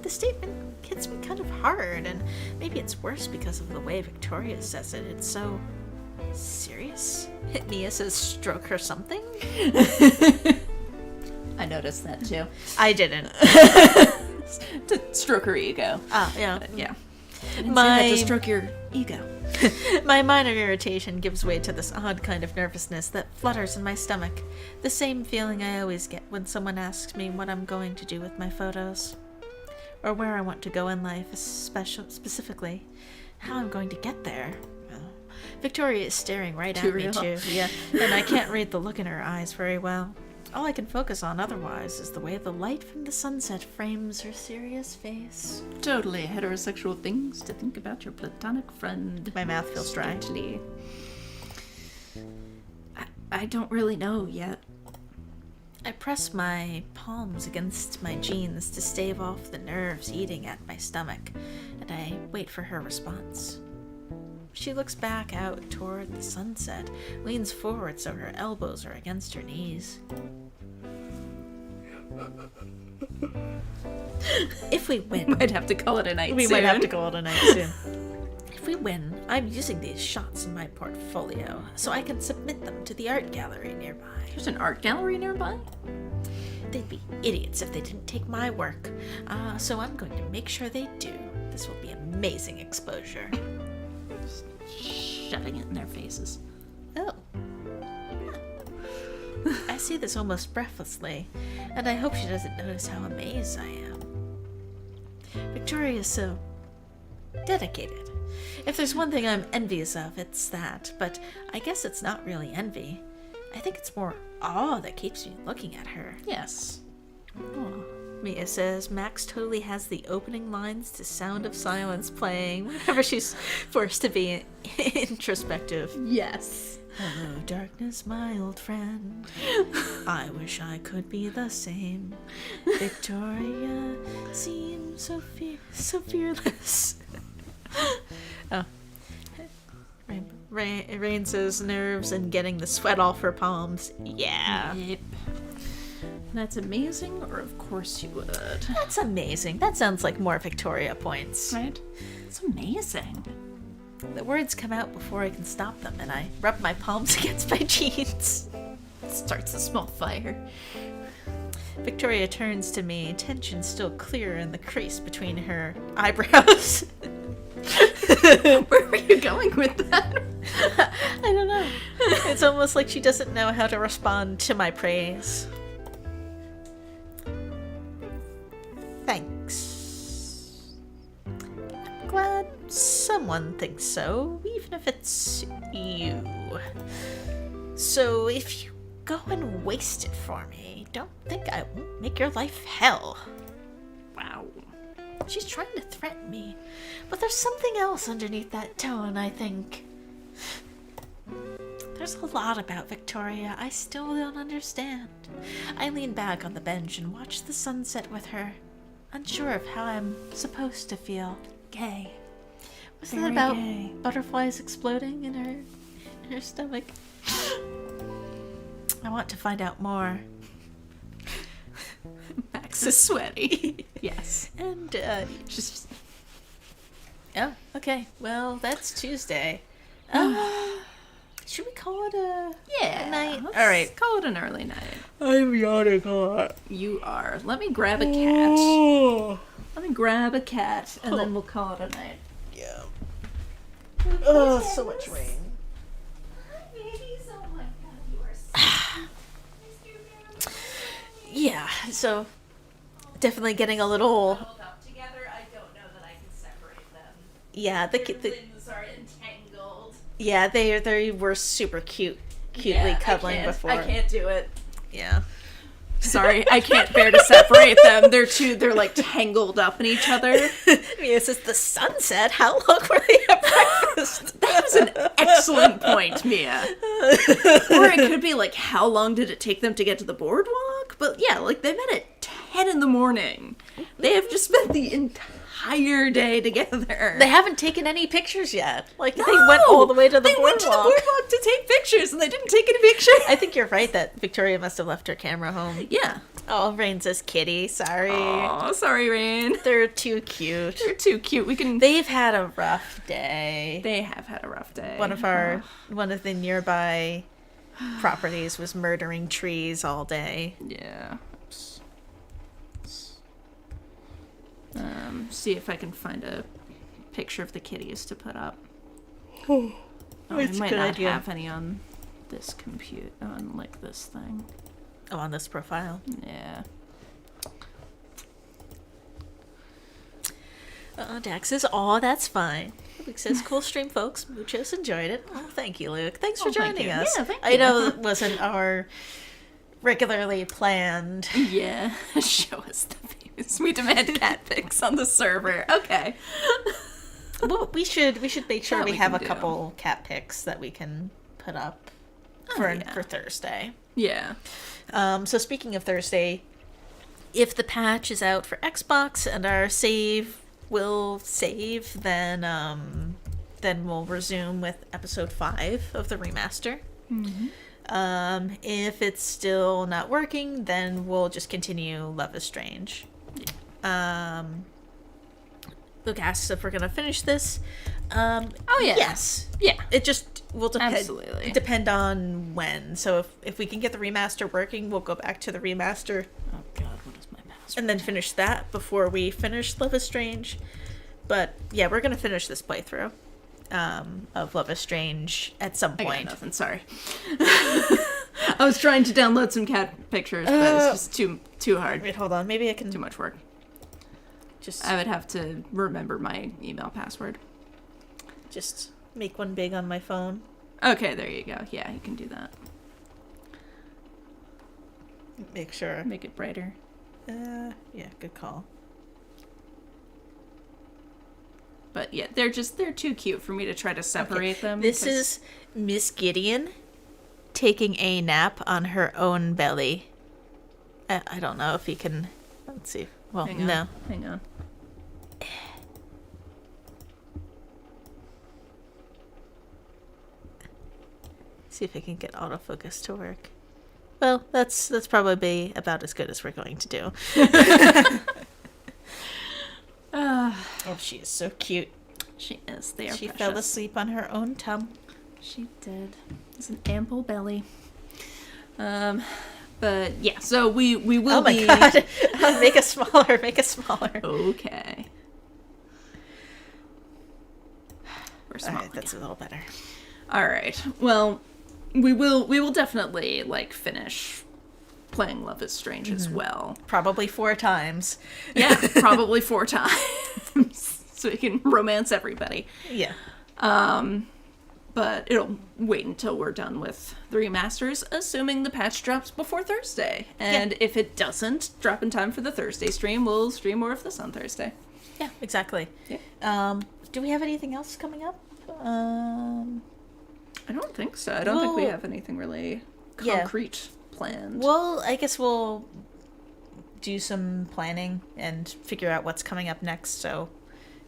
The statement hits me kind of hard, and maybe it's worse because of the way Victoria says it. It's so serious. Mia says stroke her something? I noticed that too. I didn't. To stroke her ego. Ah, yeah. Yeah. I didn't say that to stroke your ego. My minor irritation gives way to this odd kind of nervousness that flutters in my stomach. The same feeling I always get when someone asks me what I'm going to do with my photos. Or where I want to go in life, specifically. How I'm going to get there. Oh. Victoria is staring right Too at me, real. too. Yeah, and I can't read the look in her eyes very well. All I can focus on otherwise is the way the light from the sunset frames her serious face. Totally heterosexual things to think about your platonic friend. My mouth feels dry. Strictly. I don't really know yet. I press my palms against my jeans to stave off the nerves eating at my stomach, and I wait for her response. She looks back out toward the sunset, leans forward so her elbows are against her knees. If we win... Might have to call it a night We soon. might have to call it a night soon. If we win, I'm using these shots in my portfolio so I can submit them to the art gallery nearby. There's an art gallery nearby? They'd be idiots if they didn't take my work. So I'm going to make sure they do. This will be amazing exposure. Shoving it in their faces. Oh. I say this almost breathlessly, and I hope she doesn't notice how amazed I am. Victoria is so dedicated. If there's one thing I'm envious of, it's that, but I guess it's not really envy. I think it's more awe that keeps me looking at her. Yes. Oh. Mia says Max totally has the opening lines to Sound of Silence playing whenever she's forced to be introspective. Yes. Hello, darkness, my old friend. I wish I could be the same. Victoria seems so fearless. Oh. Rain says nerves and getting the sweat off her palms. Yeah. Yep. That's amazing, or of course you would. That's amazing. That sounds like more Victoria points. Right? It's amazing. The words come out before I can stop them, and I rub my palms against my jeans. It starts a small fire. Victoria turns to me, tension still clear in the crease between her eyebrows. Where were you going with that? I don't know. It's almost like she doesn't know how to respond to my praise. Thanks. I'm glad someone thinks so, even if it's you. So if you go and waste it for me, don't think I won't make your life hell. Wow. She's trying to threaten me, but there's something else underneath that tone, I think. There's a lot about Victoria I still don't understand. I lean back on the bench and watch the sunset with her, unsure of how I'm supposed to feel. Gay. Was that Very about gay. butterflies exploding in her stomach? I want to find out more. Max is sweaty. Yes. And, Just oh, okay. Well, that's Tuesday. Should we call it a night? let's All right. call it an early night. I'm yawning a lot. You are. Let me grab a cat. Let me grab a cat, and then we'll call it a night. Yeah. Oh, so much rain. Yeah, so definitely getting a little. Together, I don't know that I can separate them. Yeah, the limbs are entangled. yeah they were super cutely cuddling before. I can't do it. Yeah. Sorry, I can't bear to separate them. They're like tangled up in each other. Mia says the sunset. How long were they at breakfast? That was an excellent point, Mia. Or it could be like, how long did it take them to get to the boardwalk? But yeah, like they met at 10 in the morning. They have just spent the entire day together. They haven't taken any pictures yet. Like, they went all the way to the boardwalk. They went to the boardwalk to take pictures, and they didn't take any pictures. I think you're right that Victoria must have left her camera home. Yeah. Oh, Rain says kitty. Sorry. Oh, sorry, Rain. They're too cute. They're too cute. They've had a rough day. They have had a rough day. One of the nearby properties was murdering trees all day. Yeah. See if I can find a picture of the kitties to put up. I It's a might good not idea. have any on this on like this thing. Oh, on this profile. Yeah. Dax says, "Aw, that's fine." Luke says, "Cool stream, folks. Muchos enjoyed it." Oh, thank you, Luke. Thanks for thank joining you. us. Yeah, thank I you. know it wasn't our regularly planned. Yeah. Show us the views. We demand cat pics on the server. Okay. Well, we should make sure That we we have can a do. couple cat pics that we can put up. for Thursday. Yeah. So speaking of Thursday, if the patch is out for Xbox and our save will save, then we'll resume with episode 5 of the remaster. If it's still not working, then we'll just continue Love is Strange. Luke asks if we're gonna finish this. Oh yeah. Yes. Yeah. It just will Absolutely. depend on when. So if we can get the remaster working, we'll go back to the remaster. Oh god, what is my password? And then finish that before we finish Love is Strange. But yeah, we're gonna finish this playthrough of Love is Strange at some I got point. nothing, sorry. I was trying to download some cat pictures, but it's just too hard. Wait, hold on. Maybe I can Too much work. just I would have to remember my email password. just make one big on my phone. Okay, there you go. Yeah, you can do that. Make sure. Make it brighter. Yeah, good call. But yeah, they're too cute for me to try to separate them. This 'cause- is Miss Gideon taking a nap on her own belly. I don't know if you can. Let's see. Well, Hang on. no. Hang on. See if I can get autofocus to work. Well, that's probably about as good as we're going to do. Oh, she is so cute. She is. They are She precious. fell asleep on her own tum. She did. It's an ample belly. But yeah, so we will Oh my be. god! Make it smaller. Make it smaller. Okay. We're All small. right, that's a little better. All right. Well, we will definitely like finish playing Love is Strange as well. Probably 4 times. Yeah, probably 4 times, so we can romance everybody. Yeah. But it'll wait until we're done with the remasters, assuming the patch drops before Thursday. And if it doesn't drop in time for the Thursday stream, we'll stream more of this on Thursday. Yeah, exactly. Yeah. Do we have anything else coming up? I don't think so. I don't think we Well, have anything really yeah. concrete planned. Well, I guess we'll do some planning and figure out what's coming up next. So,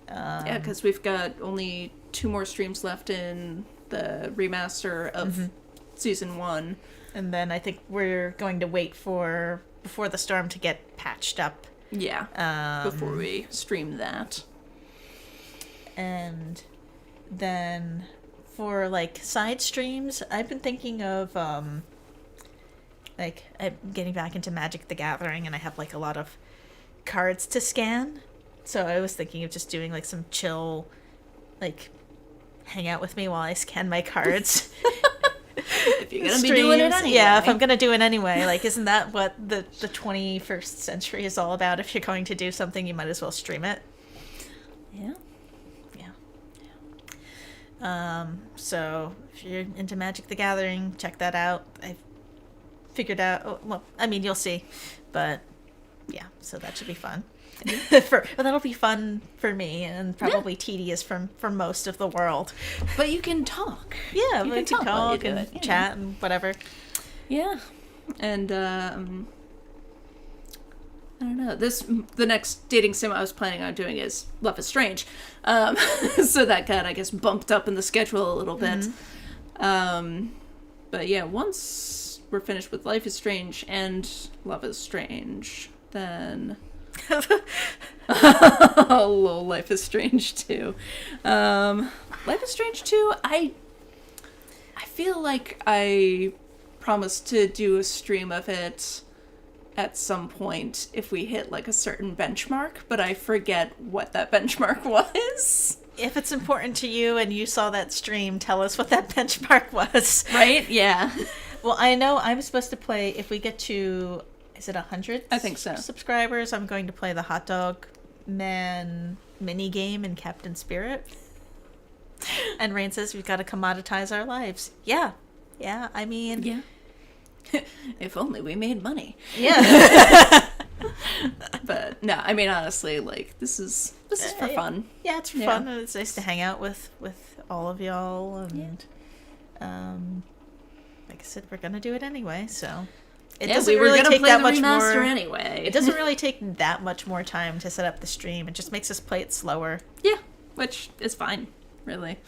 yeah, because we've got only 2 more streams left in the remaster of season 1. and then I think we're going to wait for Before the Storm to get patched up. Yeah, before we stream that. And then for like side streams, I've been thinking of like I'm getting back into Magic the Gathering, and I have like a lot of cards to scan. So I was thinking of just doing like some chill, like hang out with me while I scan my cards. If you're gonna be doing it anyway. Yeah, if I'm gonna do it anyway. Like, isn't that what the 21st century is all about? If you're going to do something, you might as well stream it. Yeah. So if you're into Magic the Gathering, check that out. I've figured out, well, I mean, you'll see, but yeah, so that should be fun. Well, that'll be fun for me, and probably tedious for most of the world. But you can talk. Yeah, You we can can talk while you talk do and it, you chat and whatever. Yeah. And I don't know. The next dating sim I was planning on doing is Love is Strange. So that got, I guess, bumped up in the schedule a little bit. But yeah, once we're finished with Life is Strange and Love is Strange, then oh, Life is Strange 2. Life is Strange 2, I feel like I promised to do a stream of it at some point if we hit like a certain benchmark, but I forget what that benchmark was. If it's important to you and you saw that stream, tell us what that benchmark was. Right? Yeah. Well, I know I'm supposed to play, if we get to, is it 100? I think so. Subscribers, I'm going to play the Hot Dog Man mini game in Captain Spirit. And Rain says we've got to commoditize our lives. Yeah. Yeah, I mean... Yeah. If only we made money. Yeah. But no, I mean, honestly, like, this is for fun. Yeah, it's for fun. And it's nice to hang out with all of y'all. And like I said, we're gonna do it anyway, so it Yeah, doesn't we were really gonna take play that the much remaster more. anyway. It doesn't really take that much more time to set up the stream. It just makes us play it slower. Yeah, which is fine, really.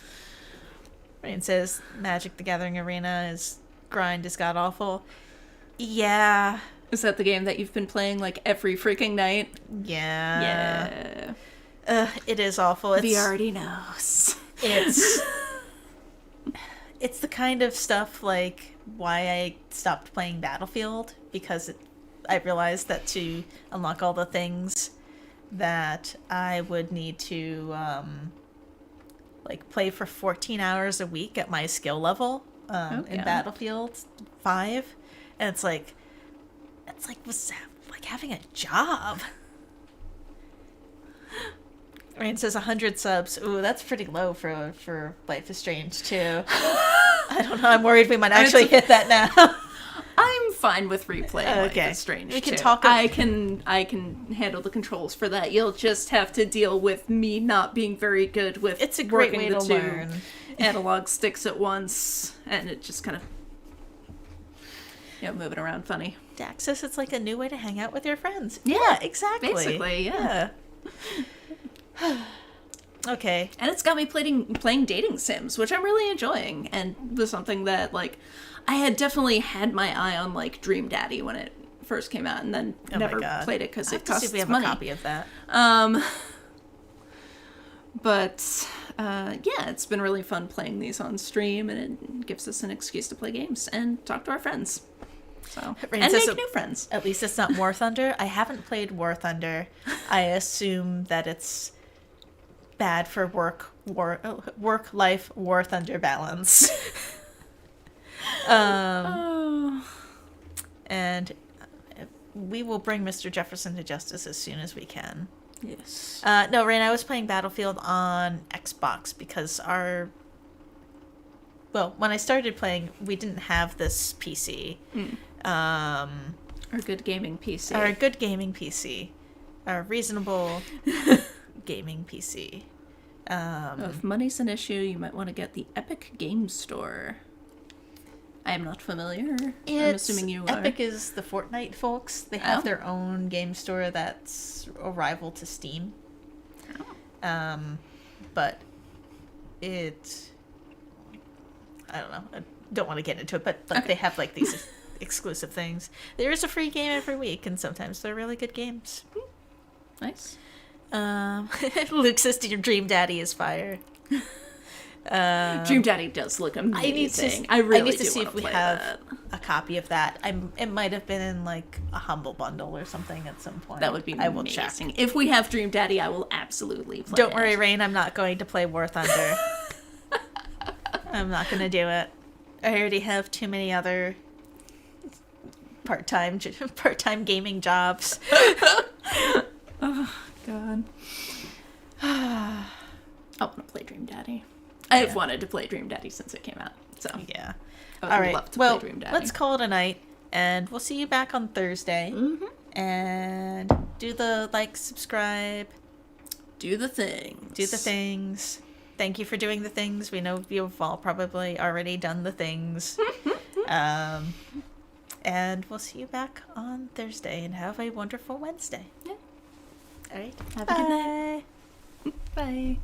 Rain says Magic the Gathering Arena is grind is god awful. Yeah. Is that the game that you've been playing like every freaking night? Yeah. Yeah. It is awful. V already knows. It's the kind of stuff like why I stopped playing Battlefield, because I realized that to unlock all the things that I would need to like play for 14 hours a week at my skill level in Battlefield 5, and it's like was like having a job. Rain says 100 subs. Ooh, that's pretty low for Life is Strange too. I don't know. I'm worried we might actually hit that now. I'm fine with replaying Okay. Life is Strange We can too. talk. I can handle the controls for that. You'll just have to deal with me not being very good with It's a great working way the to two learn. analog sticks at once, and it just kind of moving around funny. Dax says it's like a new way to hang out with your friends. Yeah, exactly. basically, yeah. Okay. And it's got me playing dating sims, which I'm really enjoying, and was something that like I had definitely had my eye on like Dream Daddy when it first came out, and then never played it because it costs see if we have money. a copy of that. But yeah, it's been really fun playing these on stream, and it gives us an excuse to play games and talk to our friends. So Rain and says make new friends. At least it's not War Thunder. I haven't played War Thunder. I assume that it's bad for work-life War Thunder balance. And we will bring Mr. Jefferson to justice as soon as we can. Yes. No, Rain, I was playing Battlefield on Xbox because when I started playing, we didn't have this PC. Our good gaming PC. Our good gaming PC. Our reasonable gaming PC. If money's an issue, you might want to get the Epic Game Store. I am not familiar. I'm assuming you are. Epic is the Fortnite folks. They have their own game store that's a rival to Steam. But I don't know. I don't want to get into it, but Okay. they have like these exclusive things. There is a free game every week, and sometimes they're really good games. Nice. Luke says your Dream Daddy is fire. Dream Daddy does look amazing. I need really to see if we play have that. a copy of that. It might have been in like a Humble Bundle or something at some point. That would be I will check. amazing. If we have Dream Daddy, I will absolutely play Don't it. worry, Rain. I'm not going to play War Thunder. I'm not going to do it. I already have too many other part-time gaming jobs. Oh, God. I want to play Dream Daddy. I've wanted to play Dream Daddy since it came out. So Yeah. I would All right. love to Well, play Dream Daddy. let's call it a night, and we'll see you back on Thursday. Mm-hmm. And do the subscribe, do the things. do the things. Thank you for doing the things. We know you've all probably already done the things. And we'll see you back on Thursday, and have a wonderful Wednesday. Yeah. All right. Have a good night. Bye.